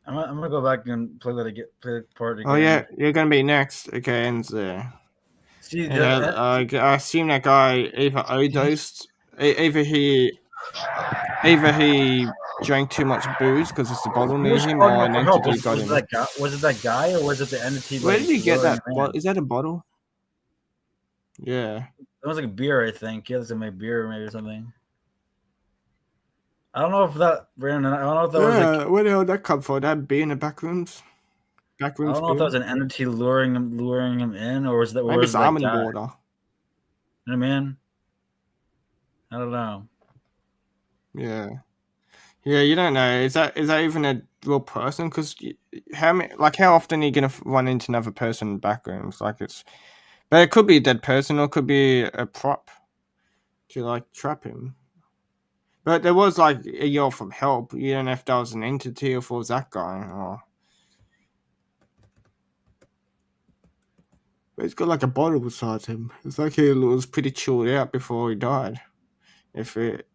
I'm gonna go back and play the part again. Oh yeah, you're gonna be next. Okay, ends there. See, I assume that guy either overdosed, either he drank too much booze because it's the bottle near him, or an entity got him. Was it that guy, or was it the entity? Where did he get that? Is that a bottle? Yeah. It was like a beer, I think. Yeah, it was like my beer, maybe or something. I don't know if that, Brandon. I don't know if that was like. Where the hell did that come from? That be in the backrooms? I don't know if that was an entity luring him in, or was that? Maybe it's almond water. You know what I mean? I don't know. Yeah, you don't know. Is that even a real person? Because how often are you gonna run into another person in backrooms? But it could be a dead person, or it could be a prop to like trap him. But there was like a yell from help. You don't know if that was an entity or if it was that guy. Or But he's got like a bottle beside him. It's like he was pretty chilled out before he died. If it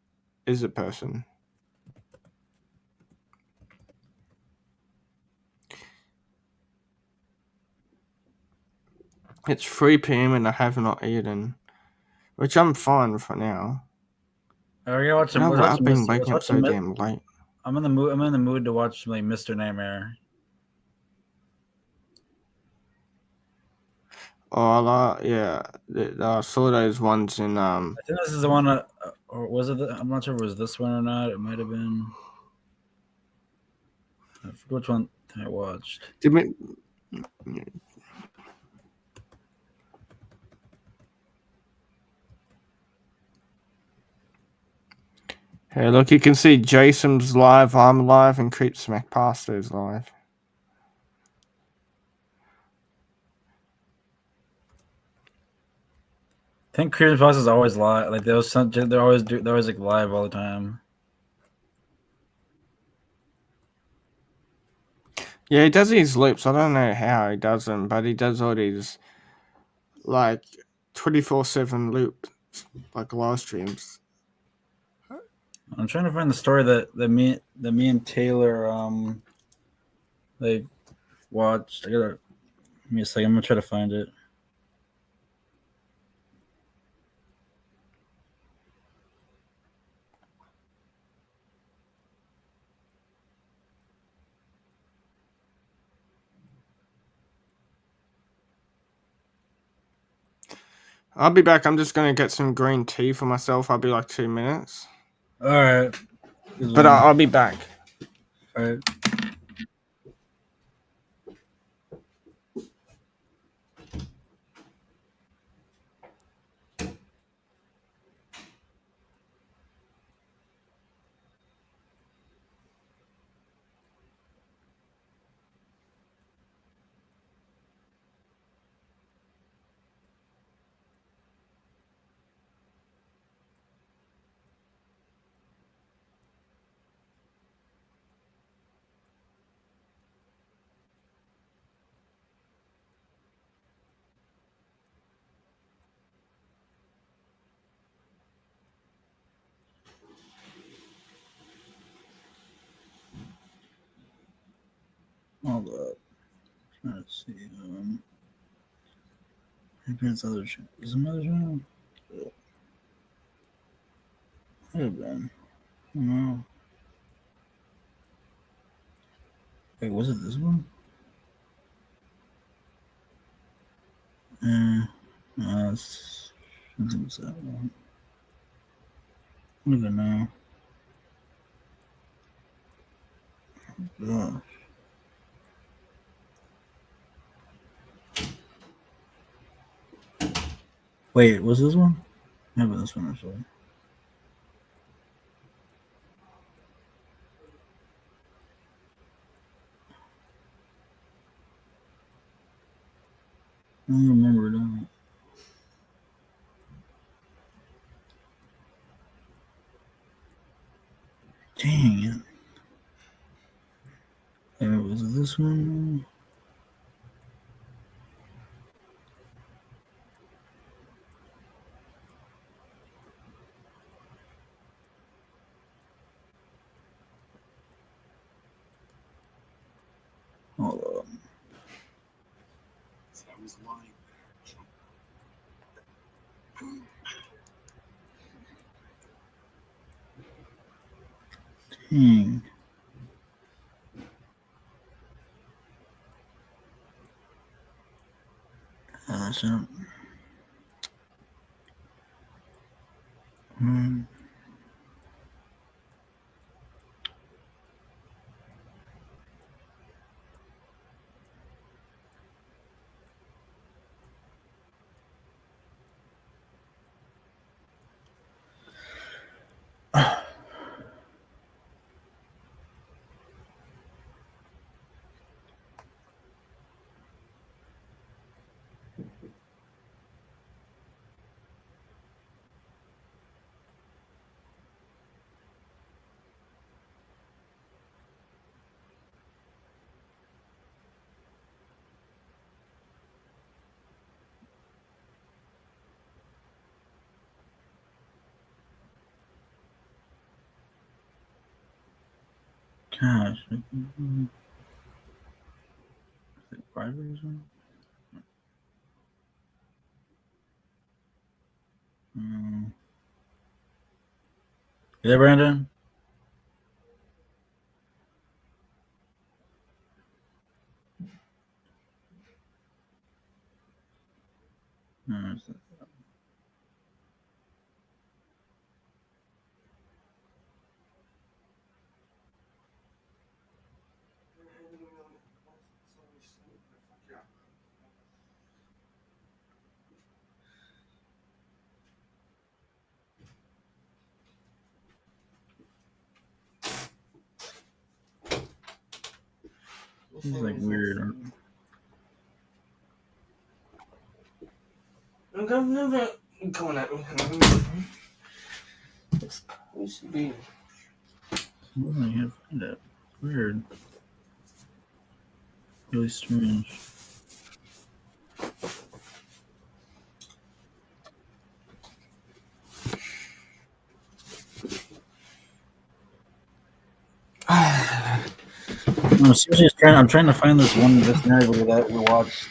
is a person. It's 3 p.m. and I have not eaten, which I'm fine for now. Are you watching? No, Let's but watch I've been let's waking up watch so damn late. I'm in the mood. I'm in the mood to watch like Mr. Nightmare. Oh, yeah. I saw those ones in. I think this is the one. Or was it? I'm not sure if it was this one or not. It might have been. I forget which one I watched. Did we, hey, look, you can see Jason's live, I'm live, and Creep Smack Pasta is live. I think Creative Plus is always live. Like they're always like live all the time. Yeah, he does these loops. I don't know how he does them, but he does all these like 24/7 loop like live streams. I'm trying to find the story that me and Taylor like watched. Give me a second. I'm gonna try to find it. I'll be back. I'm just gonna get some green tea for myself. I'll be like 2 minutes. All right, But I'll be back. all right. Hold up. Let's see. Parents other channel. Is it another channel? Could have been. No. Wait, was it this one? No, I think it was that one. I don't even know. Gosh. Wait, was this one? Maybe this one actually. I don't remember that. Dang it. Maybe was it this one? Hold up. Dang. That's it. Hmm. Gosh. Private or something? Yeah, Brandon? This is like weird. I've never gone at me. It's supposed to be. I can't find it. Weird. Really strange. I'm seriously I'm trying to find this narrative that we watched.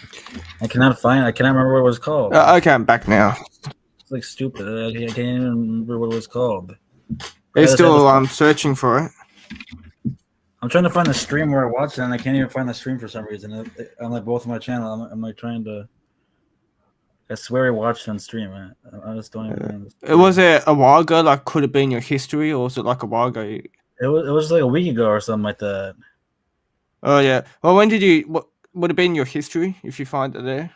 I cannot remember what it was called. Okay, I'm back now. It's like stupid. I can't even remember what it was called. Are you still searching for it? I'm trying to find the stream where I watched it, and I can't even find the stream for some reason. I'm like both of my channel. I'm like trying to. I swear I watched it on stream. I just don't even. Was it a while ago? Like, could it be in your history, or was it like a while ago? It was like a week ago or something like that. Oh yeah. Well, when did you? What would it be in your history if you find it there?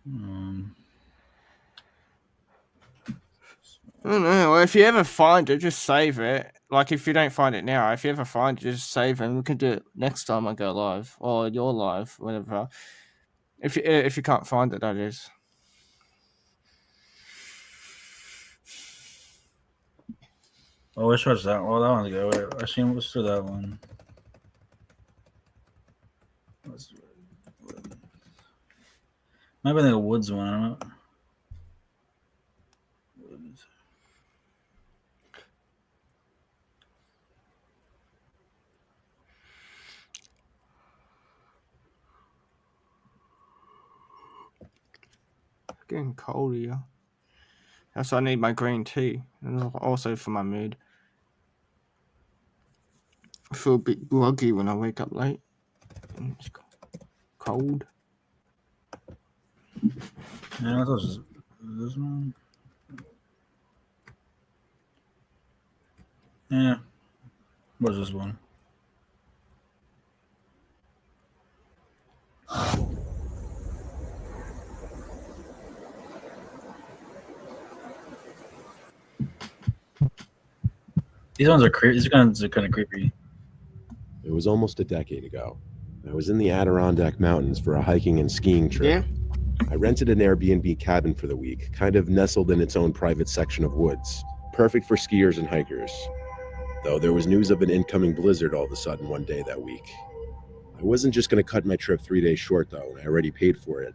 I don't know. Well, if you ever find it, just save it. Like, if you don't find it now, if you ever find it, just save it, and we can do it next time I go live, or you're live, whatever. If you can't find it, that is. Oh, which one's that? Well, that one's good. I seen what's through that one. Might be like a woods one. I don't know. It's getting cold here. That's why I need my green tea, and also for my mood. I feel a bit groggy when I wake up late. And it's cold. Yeah, this one. Yeah. What's this one? These ones are creepy. These ones are kind of creepy. It was almost a decade ago. I was in the Adirondack Mountains for a hiking and skiing trip. Yeah. I rented an Airbnb cabin for the week, kind of nestled in its own private section of woods, perfect for skiers and hikers. Though there was news of an incoming blizzard all of a sudden one day that week. I wasn't just going to cut my trip 3 days short, though, and I already paid for it.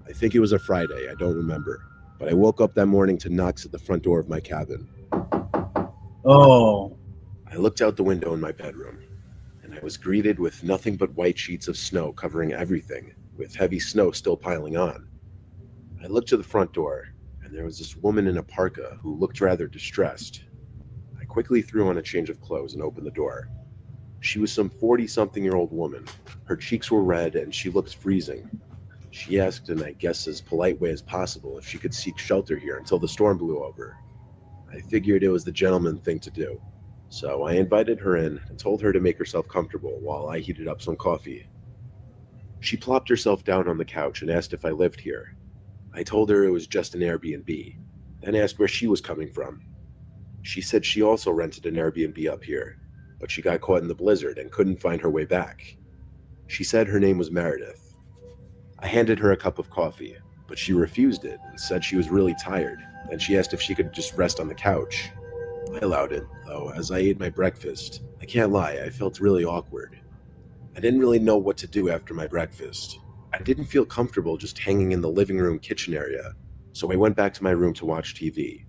I think it was a Friday, I don't remember. But I woke up that morning to knocks at the front door of my cabin. Oh. I looked out the window in my bedroom, and I was greeted with nothing but white sheets of snow covering everything, with heavy snow still piling on. I looked to the front door, and there was this woman in a parka who looked rather distressed. I quickly threw on a change of clothes and opened the door. She was some 40-something-year-old woman. Her cheeks were red, and she looked freezing. She asked, in I guess as polite way as possible, if she could seek shelter here until the storm blew over. I figured it was the gentleman thing to do. So I invited her in and told her to make herself comfortable while I heated up some coffee. She plopped herself down on the couch and asked if I lived here. I told her it was just an Airbnb, then asked where she was coming from. She said she also rented an Airbnb up here, but she got caught in the blizzard and couldn't find her way back. She said her name was Meredith. I handed her a cup of coffee, but she refused it and said she was really tired, and she asked if she could just rest on the couch. I allowed it, though, as I ate my breakfast. I can't lie, I felt really awkward. I didn't really know what to do after my breakfast. I didn't feel comfortable just hanging in the living room kitchen area, so I went back to my room to watch TV.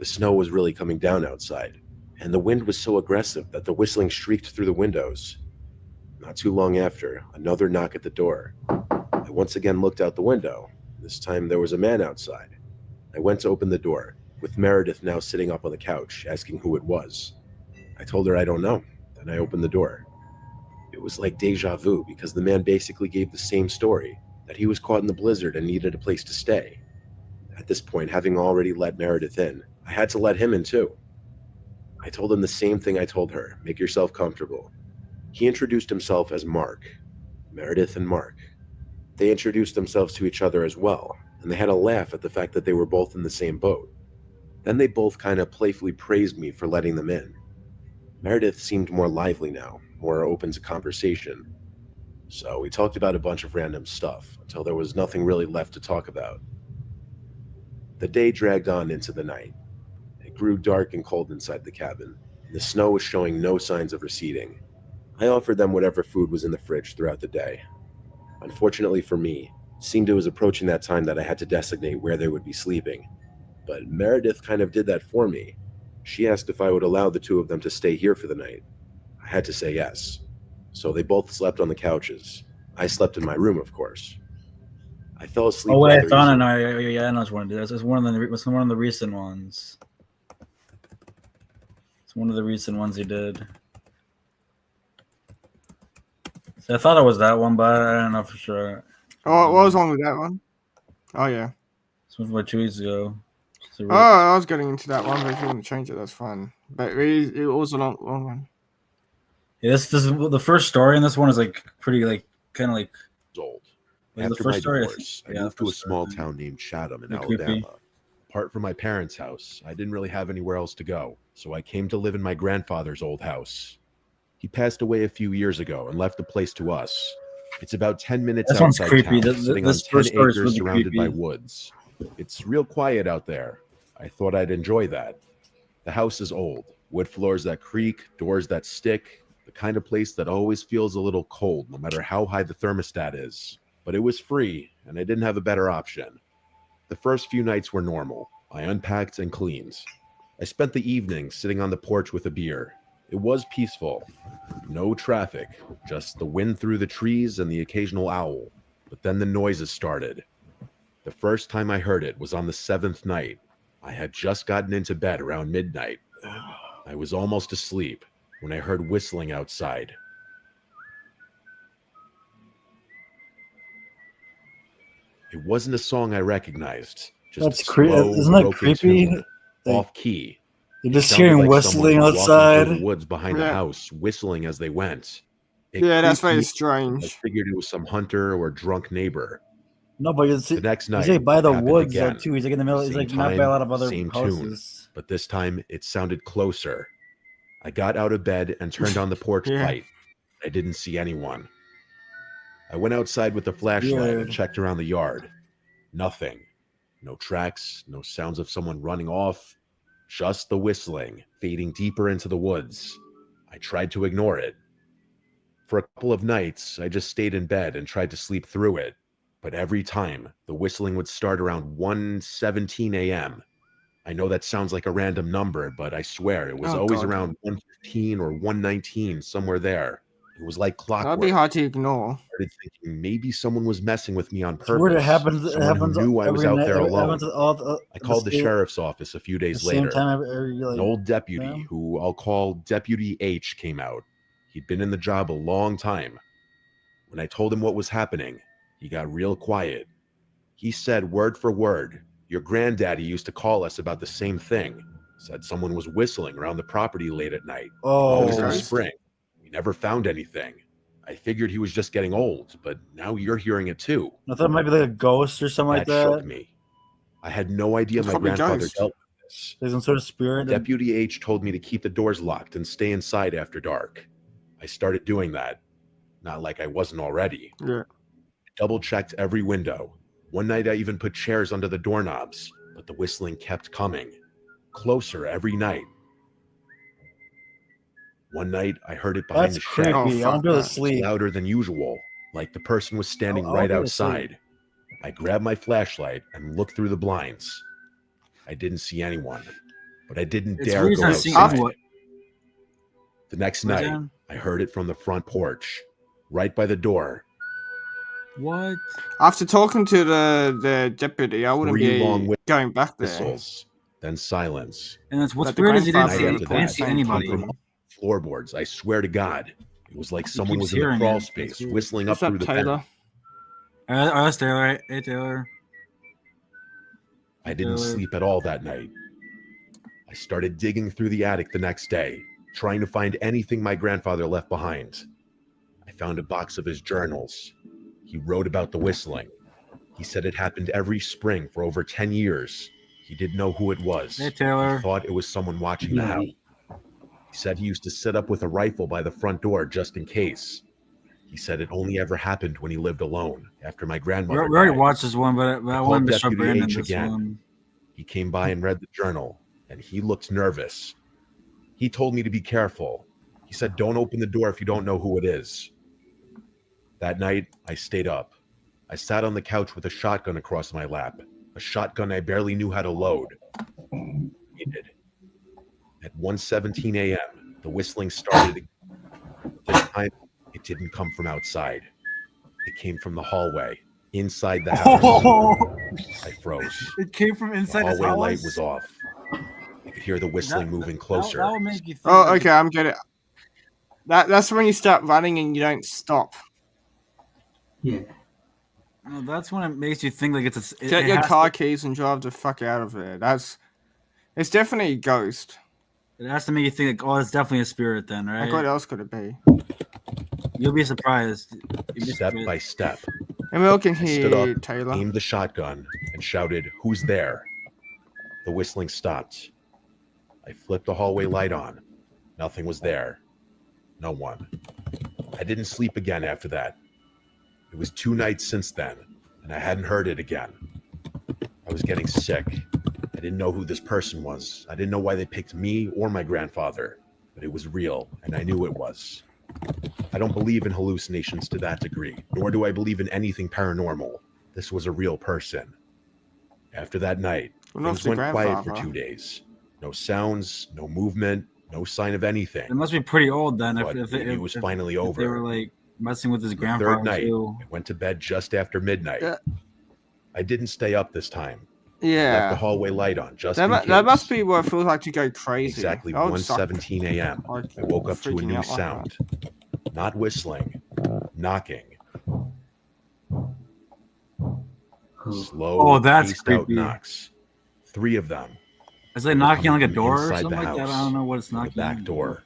The snow was really coming down outside, and the wind was so aggressive that the whistling shrieked through the windows. Not too long after, another knock at the door. I once again looked out the window. This time there was a man outside. I went to open the door, with Meredith now sitting up on the couch, asking who it was. I told her I don't know, then I opened the door. It was like deja vu because the man basically gave the same story, that he was caught in the blizzard and needed a place to stay. At this point, having already let Meredith in, I had to let him in too. I told him the same thing I told her, make yourself comfortable. He introduced himself as Mark. Meredith and Mark. They introduced themselves to each other as well, and they had a laugh at the fact that they were both in the same boat. Then they both kind of playfully praised me for letting them in. Meredith seemed more lively now, more open to conversation. So we talked about a bunch of random stuff until there was nothing really left to talk about. The day dragged on into the night. It grew dark and cold inside the cabin. The snow was showing no signs of receding. I offered them whatever food was in the fridge throughout the day. Unfortunately for me, it seemed it was approaching that time that I had to designate where they would be sleeping. But Meredith kind of did that for me. She asked if I would allow the two of them to stay here for the night. I had to say yes. So they both slept on the couches. I slept in my room, of course. I fell asleep. Oh wait, I rather thought easily. I know which one it is. It's one of the recent ones. It's one of the recent ones he did. So I thought it was that one, but I don't know for sure. Oh, what was wrong with that one? Oh, yeah. This was about 2 weeks ago. Oh, I was getting into that one, but if you want to change it, that's fine. But it was a long one. Yeah, this is the first story, and this one is like pretty like kind of like Old. the After first my story, divorce, I yeah, moved to a first small story. town named Chatham in Pretty Alabama. creepy. Apart from my parents' house, I didn't really have anywhere else to go, so I came to live in my grandfather's old house. He passed away a few years ago and left the place to us. It's about 10 minutes This one's outside creepy. town, sitting on This 10 first story is acres really surrounded by creepy. woods. It's real quiet out there. I thought I'd enjoy that. The house is old, wood floors that creak, doors that stick, the kind of place that always feels a little cold no matter how high the thermostat is. But it was free, and I didn't have a better option. The first few nights were normal. I unpacked and cleaned. I spent the evening sitting on the porch with a beer. It was peaceful. No traffic, just the wind through the trees and the occasional owl. But then the noises started. The first time I heard it was on the 7th night. I had just gotten into bed around midnight. I was almost asleep when I heard whistling outside. It wasn't a song I recognized, just That's a slow, Isn't that broken creepy? tune, off key. You're It just sounded hearing like someone whistling was walking through outside. the woods behind the Yeah. house, whistling as they went. It Yeah, that's creeped very me. I strange. figured it was some hunter or drunk neighbor. No, but The next he's night, like by it the happened woods though again. too. He's like in the middle. He's Same like not by a time, lot of other same houses. but this time it sounded closer. I got out of bed and turned on the porch Yeah. light. I didn't see anyone. I went outside with the flashlight and Weird. checked around the yard. Nothing. No tracks, no sounds of someone running off. Just the whistling, fading deeper into the woods. I tried to ignore it. For a couple of nights, I just stayed in bed and tried to sleep through it. But every time, the whistling would start around 1:17 a.m. I know that sounds like a random number, but I swear it was Oh, always God. around 1:15 or 1:19, somewhere there. It was like That'd clockwork. be hard to ignore. I started thinking maybe someone was messing with me on It's weird. purpose. It happens. It Someone happens who knew I was every out night. there It alone. happens all I called the same- sheriff's office a few the days same later. time every like, An old deputy yeah. who I'll call Deputy H came out. He'd been in the job a long time. When I told him what was happening, he got real quiet. He said word for word, "Your granddaddy used to call us about the same thing. Said someone was whistling around the property late at night. Always in the Ghost? spring. We never found anything. I figured he was just getting old, but now you're hearing it too." I thought it might be like a ghost or something like That shook that. me. I had no idea It's my probably grandfather ghost. dealt with this. There's some sort of spirit. that- Deputy H told me to keep the doors locked and stay inside after dark. I started doing that. Not like I wasn't already. Yeah. Double-checked every window. One night I even put chairs under the doorknobs, but the whistling kept coming. Closer every night. One night I heard it behind That's the creepy. shed. Oh, I fuck won't be able to that. sleep. Louder than usual, like the person was standing I'll right go to sleep. outside. I grabbed my flashlight and looked through the blinds. I didn't see anyone. but I didn't It's dare weird go not seeing outside. what. The next What's night, that? I heard it from the front porch, right by the door. What? After talking to the deputy, I wouldn't 3 long be going back there. whistles, then silence. And that's what's But the weird is you didn't grandfather see, Night you after reported didn't that, see same anybody. came from floorboards. I swear to God, it was like someone keeps was in the hearing crawl it. space, That's weird. whistling What's up up, through the Taylor? bed. That's Taylor. Hey, Taylor. I didn't Taylor. sleep at all that night. I started digging through the attic the next day, trying to find anything my grandfather left behind. I found a box of his journals. He wrote about the whistling. He said it happened every spring for over 10 years. He didn't know who it was. Hey, Taylor. He thought it was someone watching the house. He said he used to sit up with a rifle by the front door just in case. He said it only ever happened when he lived alone after my grandmother We already died. watched this one, but I called wanted to jump Deputy in H this again. one. He came by and read the journal, and he looked nervous. He told me to be careful. He said, don't open the door if you don't know who it is. That night, I stayed up. I sat on the couch with a shotgun across my lap, a shotgun I barely knew how to load. At 1:17 a.m., the whistling started. This time, it didn't come from outside. It came from the hallway, inside the house. I froze. It came from The inside his hallway house. light was off. I could hear the whistling moving closer. That will make you think. Oh, okay, I'm getting it. That's when you start running and you don't stop. No, that's when it makes you think like it's a. Get your car keys and drive the fuck out of there. It's definitely a ghost. It has to make you think like, oh, it's definitely a spirit then, right? Like, what else could it be? You'll be surprised. Step by step, And we all can I stood hear up, Taylor. aimed the shotgun, and shouted, "Who's there?" The whistling stopped. I flipped the hallway light on. Nothing was there. No one. I didn't sleep again after that. It was 2 nights since then, and I hadn't heard it again. I was getting sick. I didn't know who this person was. I didn't know why they picked me or my grandfather, but it was real, and I knew it was. I don't believe in hallucinations to that degree, nor do I believe in anything paranormal. This was a real person. After that night, things went quiet for 2 days. No sounds, no movement, no sign of anything. It must be pretty old then. But If it was finally if over. they were like messing with his The grandfather third night, too. I went to bed just after midnight. Yeah. I didn't stay up this time. I left the Yeah. hallway light on just in case. That must be what it feels like to go crazy. Exactly That would suck. 1:17 a.m. Like, I woke up to a freaking new out like sound. Not whistling, knocking. Slow, Oh, that's spaced out creepy. knocks. 3 of them. Is it knocking on like a From door or inside something the like that? I house, don't know what it's from the knocking. back door.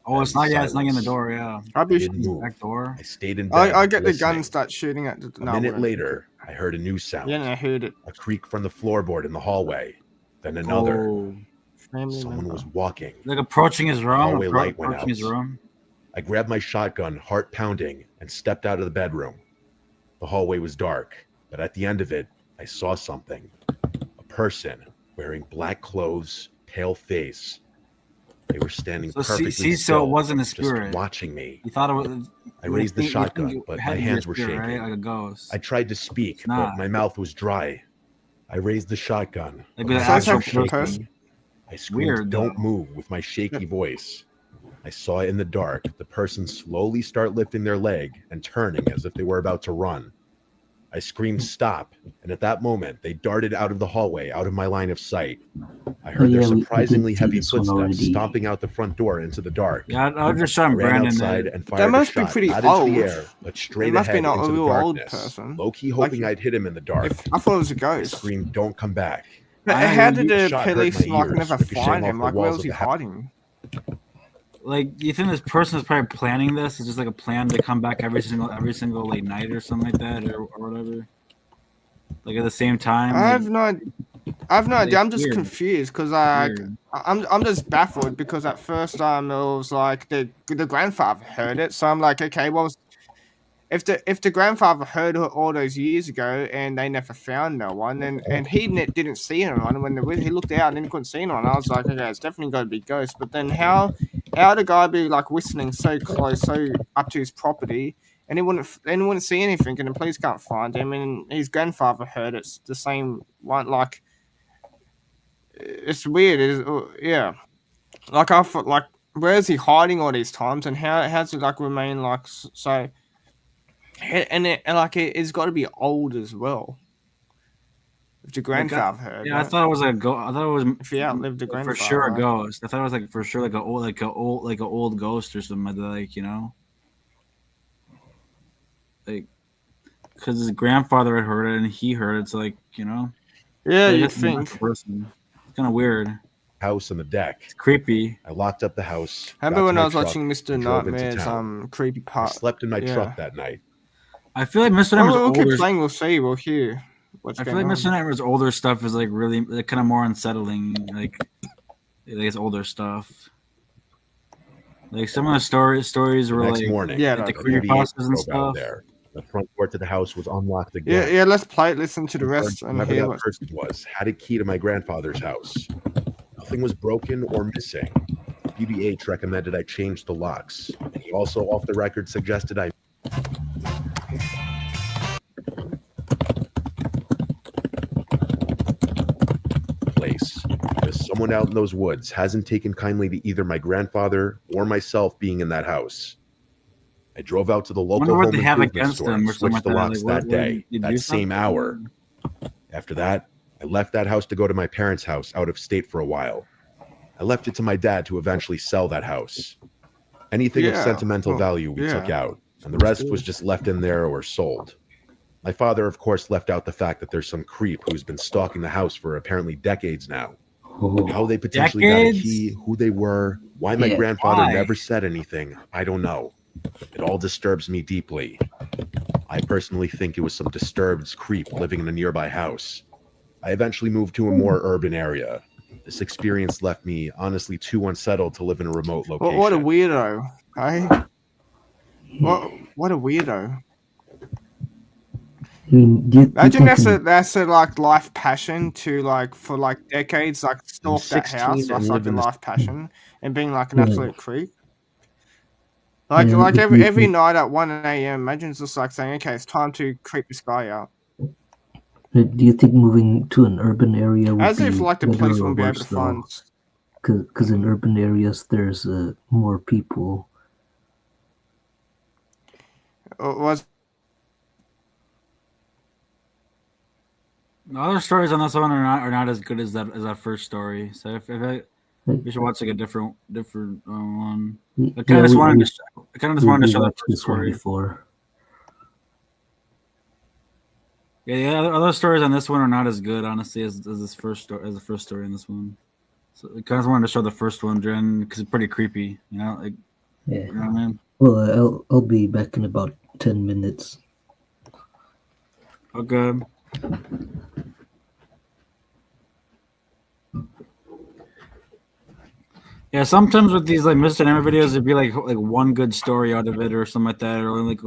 Oh, it's not. Yeah, it's knocking on the Silence. door. Yeah, I I'd be, didn't move. back door. I stayed in bed. I get the gun listening. and start shooting at the. A minute later, I heard a new sound. Yeah, I heard it. A creak from the floorboard in the hallway. Then another. Oh, Family Someone member. was walking. like approaching his room. Hallway light went Approaching his out. room. I grabbed my shotgun, heart pounding, and stepped out of the bedroom. The hallway was dark, but at the end of it, I saw something. A person wearing black clothes, pale face. They were standing So perfectly so still, it wasn't a just spirit. watching me. You thought it was. I raised the you shotgun, think it but had my to be a hands were spirit, shaking. right? Like a ghost. I tried to speak, It's not. but my mouth was dry. I raised the shotgun. Like but with my an So it's hands were actually a shaking. person. I screamed, Weird, "Don't though. move," with my shaky voice. I saw in the dark the person slowly start lifting their leg and turning as if they were about to run. I screamed, "Stop!" And at that moment, they darted out of the hallway, out of my line of sight. I heard their yeah, we surprisingly did see heavy this one footsteps already. stomping out the front door into the dark. Yeah, I'll just show I him ran Brandon. outside and fired must a be shot, pretty not into the old. air, but straight must be ahead not a into the real old darkness, person. low-key hoping I'd hit him in the dark. I thought it was a I ghost. screamed, "Don't come back." But I how know did The the shot hurt police my like ears, never ricocheting find off him? the Like, where walls was of he the house. hiding? Like, do you think this person is probably planning this? It's just like a plan to come back every single like night or something like that, or whatever. Like at the same time. I like, have no idea. I'm just weird. confused because Weird. I'm just baffled because at first it was like the grandfather heard it, so I'm like, okay, well, if the grandfather heard it all those years ago and they never found no one, and he didn't see anyone when he looked out and he couldn't see anyone, I was like, okay, it's definitely got to be ghosts. But then how the guy be like whistling so close, so up to his property? And he wouldn't see anything, and the police can't find him. And his grandfather heard it's the same one. Like, it's weird. Yeah. Like I thought, like where is he hiding all these times, and how's it like remain like so? It's got to be old as well. If the grandfather heard, yeah, I thought it was like a ghost. I thought it was if he outlived the for grandfather, sure a right? ghost. I thought it was like for sure like an old ghost or something like like because his grandfather had heard it and he heard it. So like Yeah, I you guess it's not think. the person. It's kind of weird. House on the deck. It's creepy. I locked up the house. How got about to when my I was truck, watching Mr. and drove into Nightmare's town. creepy I part? slept in my Yeah. truck that night. I feel like Mr. Nightmare's We'll keep older. playing. We'll see. We'll hear what's I feel going like on. Mr. Nightmare's older stuff is like really like, kind of more unsettling. Like his older stuff. Like some of the stories were Next like morning, Yeah, the like, creepypastas and drove out stuff. there. The front door to the house was unlocked again. yeah. Let's play it. Listen to the rest and Whoever hear that what. person was had a key to my grandfather's house. Nothing was broken or missing. BBH recommended I change the locks, and he also, off the record, suggested I place because someone out in those woods hasn't taken kindly to either my grandfather or myself being in that house. I drove out to the local what home they have improvement against store them and or something switched the like that. locks Like, that day, you do that same something? hour. After that, I left that house to go to my parents' house out of state for a while. I left it to my dad to eventually sell that house. Anything of Yeah, sentimental well, value we took yeah. out, and the rest was just left in there or sold. My father, of course, left out the fact that there's some creep who's been stalking the house for apparently decades now. How they potentially got a key, who they were, why my grandfather Why? never said anything, I don't know. It all disturbs me deeply. I personally think it was some disturbed creep living in a nearby house. I eventually moved to a more urban area. This experience left me honestly too unsettled to live in a remote location. What a weirdo, hey? What a weirdo. Imagine that's a like life passion to like for like decades like stalk that 16 house. and That's like live a in this- life passion and being like an absolute creep. Like every night at 1 a.m. Imagine just like saying, okay, it's time to creep this guy out. Do you think moving to an urban area would As be if like the better police or won't be able to worse, find. Because in urban areas there's more people. Was The other stories on this one are not as good as that first story. So if we should watch like a different one. I kind of just wanted to show that watched first this one story. before. Yeah, other stories on this one are not as good, honestly, as the first story in this one. So I kind of wanted to show the first one, Jen, because it's pretty creepy. Like Yeah. you know what I mean? Well, I'll be back in about 10 minutes. Okay. Yeah, sometimes with these like Mr. Nightmare videos, it'd be like one good story out of it or something like that, or like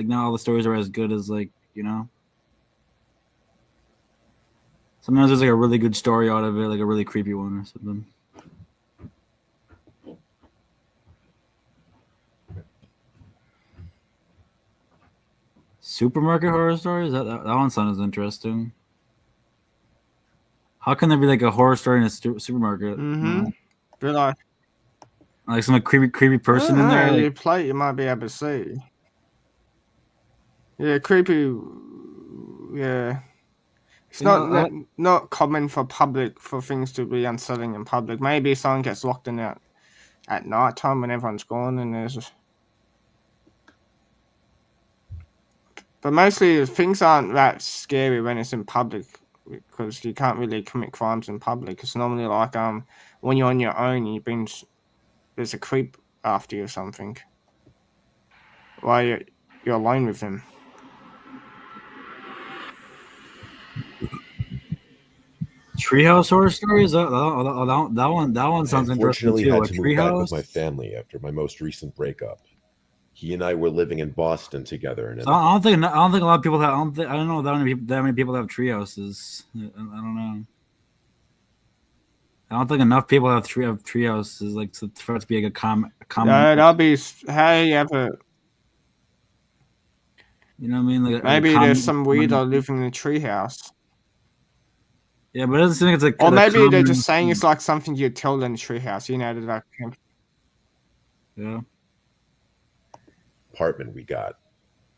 not all the stories are as good as Sometimes there's like a really good story out of it, like a really creepy one or something. Supermarket horror stories? That one sounds interesting. How can there be like a horror story in a supermarket? mm-hmm. Be like some creepy person in there. You play, you might be able to see. Yeah, creepy. Yeah, it's not common for things to be unsettling in public. Maybe someone gets locked in at night time when everyone's gone and there's. But mostly things aren't that scary when it's in public because you can't really commit crimes in public. It's normally like when you're on your own, there's a creep after you or something. While you're alone with them. Treehouse horror stories? That one sounds interesting Unfortunately, too. had A to move back with treehouse? my family after my most recent breakup. He and I were living in Boston together, and I don't think a lot of people have. I don't know that many people have treehouses. I don't know. I don't think enough people have treehouses like for it to be like a common. Yeah, that'll be how you ever. You know what I mean? Like maybe there's some weirdo living in a treehouse. Yeah, but it doesn't seem like it's like Or a maybe they're common just saying thing. it's like something you'd tell in a treehouse. You know, that like, Yeah. Apartment we got.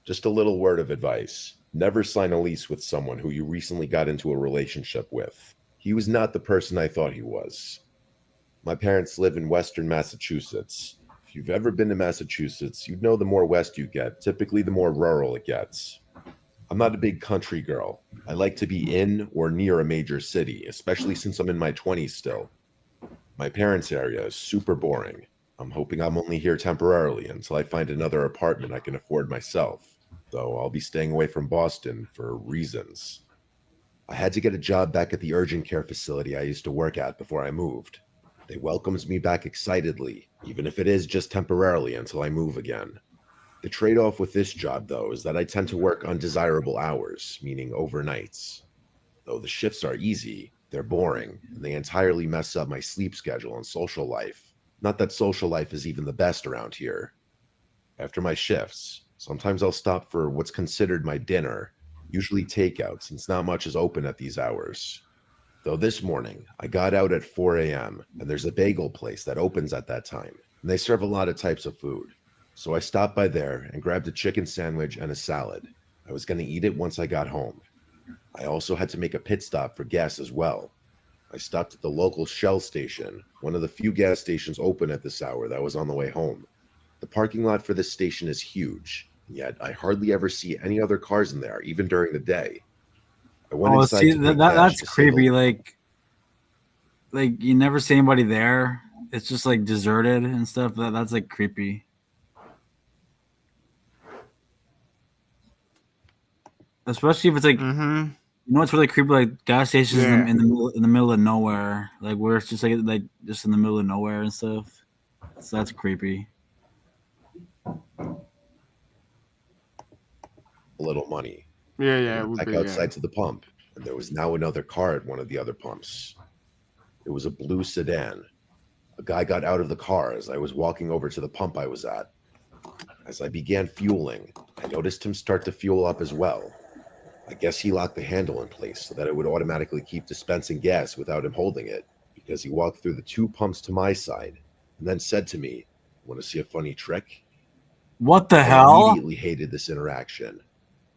Just a little word of advice. Never sign a lease with someone who you recently got into a relationship with. He was not the person I thought he was. My parents live in Western Massachusetts. If you've ever been to Massachusetts, you'd know the more west you get, typically the more rural it gets. I'm not a big country girl. I like to be in or near a major city, especially since I'm in my 20s still. My parents' area is super boring. I'm hoping I'm only here temporarily until I find another apartment I can afford myself, though I'll be staying away from Boston for reasons. I had to get a job back at the urgent care facility I used to work at before I moved. They welcomed me back excitedly, even if it is just temporarily until I move again. The trade-off with this job, though, is that I tend to work undesirable hours, meaning overnights. Though the shifts are easy, they're boring, and they entirely mess up my sleep schedule and social life. Not that social life is even the best around here. After my shifts, sometimes I'll stop for what's considered my dinner, usually takeout since not much is open at these hours. Though this morning, I got out at 4 a.m., and there's a bagel place that opens at that time, and they serve a lot of types of food. So I stopped by there and grabbed a chicken sandwich and a salad. I was going to eat it once I got home. I also had to make a pit stop for gas as well. I stopped at the local Shell station, one of the few gas stations open at this hour that was on the way home. The parking lot for this station is huge, and yet I hardly ever see any other cars in there, even during the day. I went Oh, inside see, to pay that's cash to say creepy. the Like you never see anybody there. It's just like deserted and stuff. That's like creepy. Especially if it's like mm-hmm. you know what's really creepy, like gas stations Yeah. in the middle of nowhere, like where it's just like just in the middle of nowhere and stuff. So that's creepy. little money. Yeah, I yeah, it went would back be, yeah. outside to the pump, and there was now another car at one of the other pumps. It was a blue sedan. A guy got out of the car as I was walking over to the pump I was at. As I began fueling, I noticed him start to fuel up as well. I guess he locked the handle in place so that it would automatically keep dispensing gas without him holding it, because he walked through the two pumps to my side and then said to me, "Want to see a funny trick?" What the I hell? immediately hated this interaction.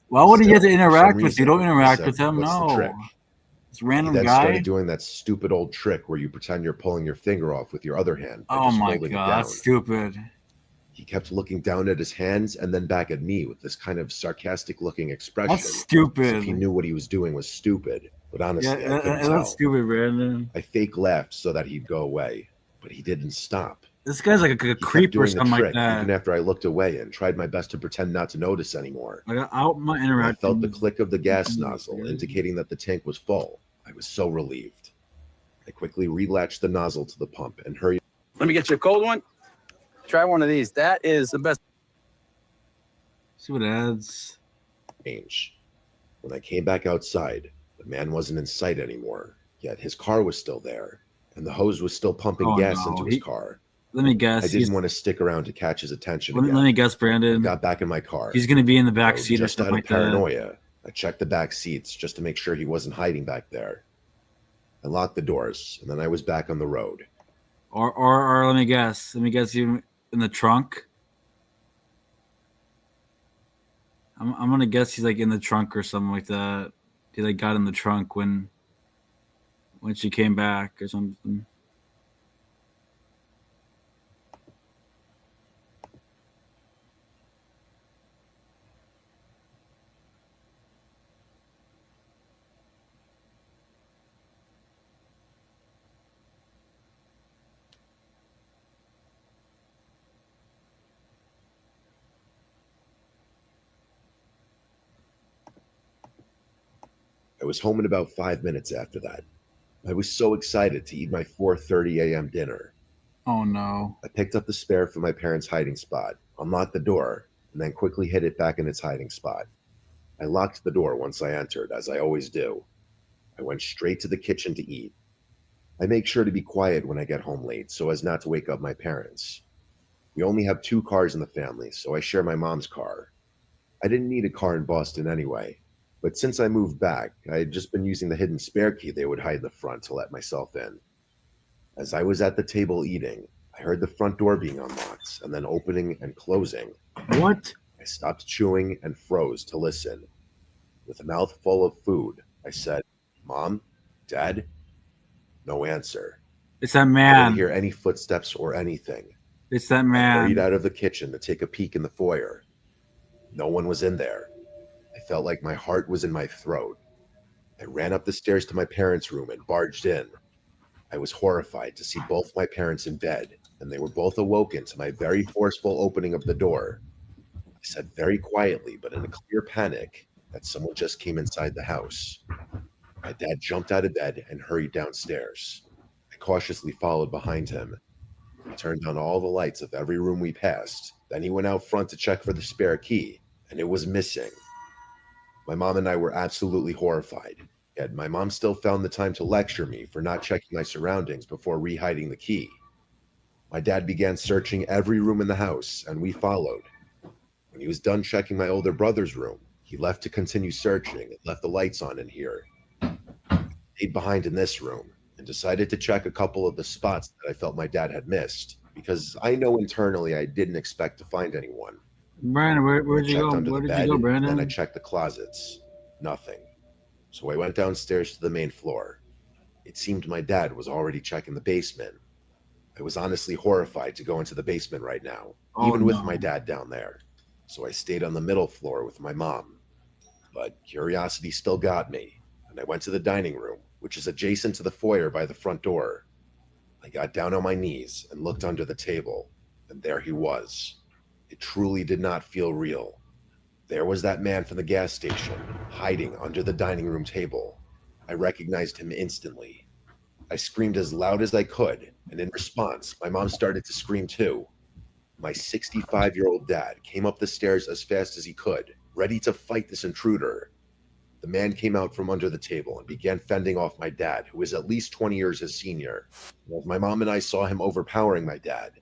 Why would he get to Still, for some interact with you? reason, Don't I interact said, with him. "What's the No, trick?" it's He random then guy. started doing that stupid old trick where you pretend you're pulling your finger off with your other hand by Oh just my holding it god, that's down. stupid. He kept looking down at his hands and then back at me with this kind of sarcastic looking expression, That's as if he stupid. knew what he was doing was stupid, but Yeah, honestly, I couldn't that's tell. stupid, Brandon. I fake laughed so that he'd go away, but he didn't stop. This guy's like a He kept creep or doing the something like trick that. even after I looked away and tried my best to pretend not to notice anymore. Like I might When I interact. felt the click of the gas nozzle indicating that the tank was full, I was so relieved. I quickly relatched the nozzle to the pump and hurried. Let me get you a cold one. Try one of these. That is the best. See what adds. Change. When I came back outside, the man wasn't in sight anymore, yet his car was still there, and the hose was still pumping gas into his car. Let me guess. I didn't want to stick around to catch his attention Let again. me guess, Brandon. I got back in my car. He's going to be in the back So, seat or just out something of like that. paranoia, I checked the back seats just to make sure he wasn't hiding back there. I locked the doors, and then I was back on the road. Or let me guess. Let me guess you in the trunk. I'm gonna guess he's like in the trunk or something like that. He like got in the trunk when she came back or something. I was home in about 5 minutes after that. I was so excited to eat my 4:30 a.m. dinner. Oh no. I picked up the spare from my parents' hiding spot, unlocked the door, and then quickly hid it back in its hiding spot. I locked the door once I entered, as I always do. I went straight to the kitchen to eat. I make sure to be quiet when I get home late so as not to wake up my parents. We only have 2 cars in the family, so I share my mom's car. I didn't need a car in Boston anyway. But since I moved back, I had just been using the hidden spare key they would hide in the front to let myself in. As I was at the table eating, I heard the front door being unlocked and then opening and closing. What? I stopped chewing and froze to listen. With a mouth full of food, I said, "Mom? Dad?" No answer. It's that I didn't man. hear any footsteps or anything. It's that I hurried man. out of the kitchen to take a peek in the foyer. No one was in there. I felt like my heart was in my throat. I ran up the stairs to my parents' room and barged in. I was horrified to see both my parents in bed, and they were both awoken to my very forceful opening of the door. I said very quietly, but in a clear panic, that someone just came inside the house. My dad jumped out of bed and hurried downstairs. I cautiously followed behind him. He turned on all the lights of every room we passed. Then he went out front to check for the spare key, and it was missing. My mom and I were absolutely horrified. Yet my mom still found the time to lecture me for not checking my surroundings before re-hiding the key. My dad began searching every room in the house, and we followed. When he was done checking my older brother's room, he left to continue searching and left the lights on in here. I stayed behind in this room and decided to check a couple of the spots that I felt my dad had missed, because I know internally I didn't expect to find anyone. Brandon, where'd I you checked go? under Where the did you bed, go, and then I Brandon? checked the closets. Nothing. So I went downstairs to the main floor. It seemed my dad was already checking the basement. I was honestly horrified to go into the basement right now, Oh even with no. my dad down there. So I stayed on the middle floor with my mom. But curiosity still got me, and I went to the dining room, which is adjacent to the foyer by the front door. I got down on my knees and looked under the table, and there he was. It truly did not feel real. There was that man from the gas station, hiding under the dining room table. I recognized him instantly. I screamed as loud as I could, and in response, my mom started to scream too. My 65-year-old dad came up the stairs as fast as he could, ready to fight this intruder. The man came out from under the table and began fending off my dad, who was at least 20 years his senior. As my mom and I saw him overpowering my dad,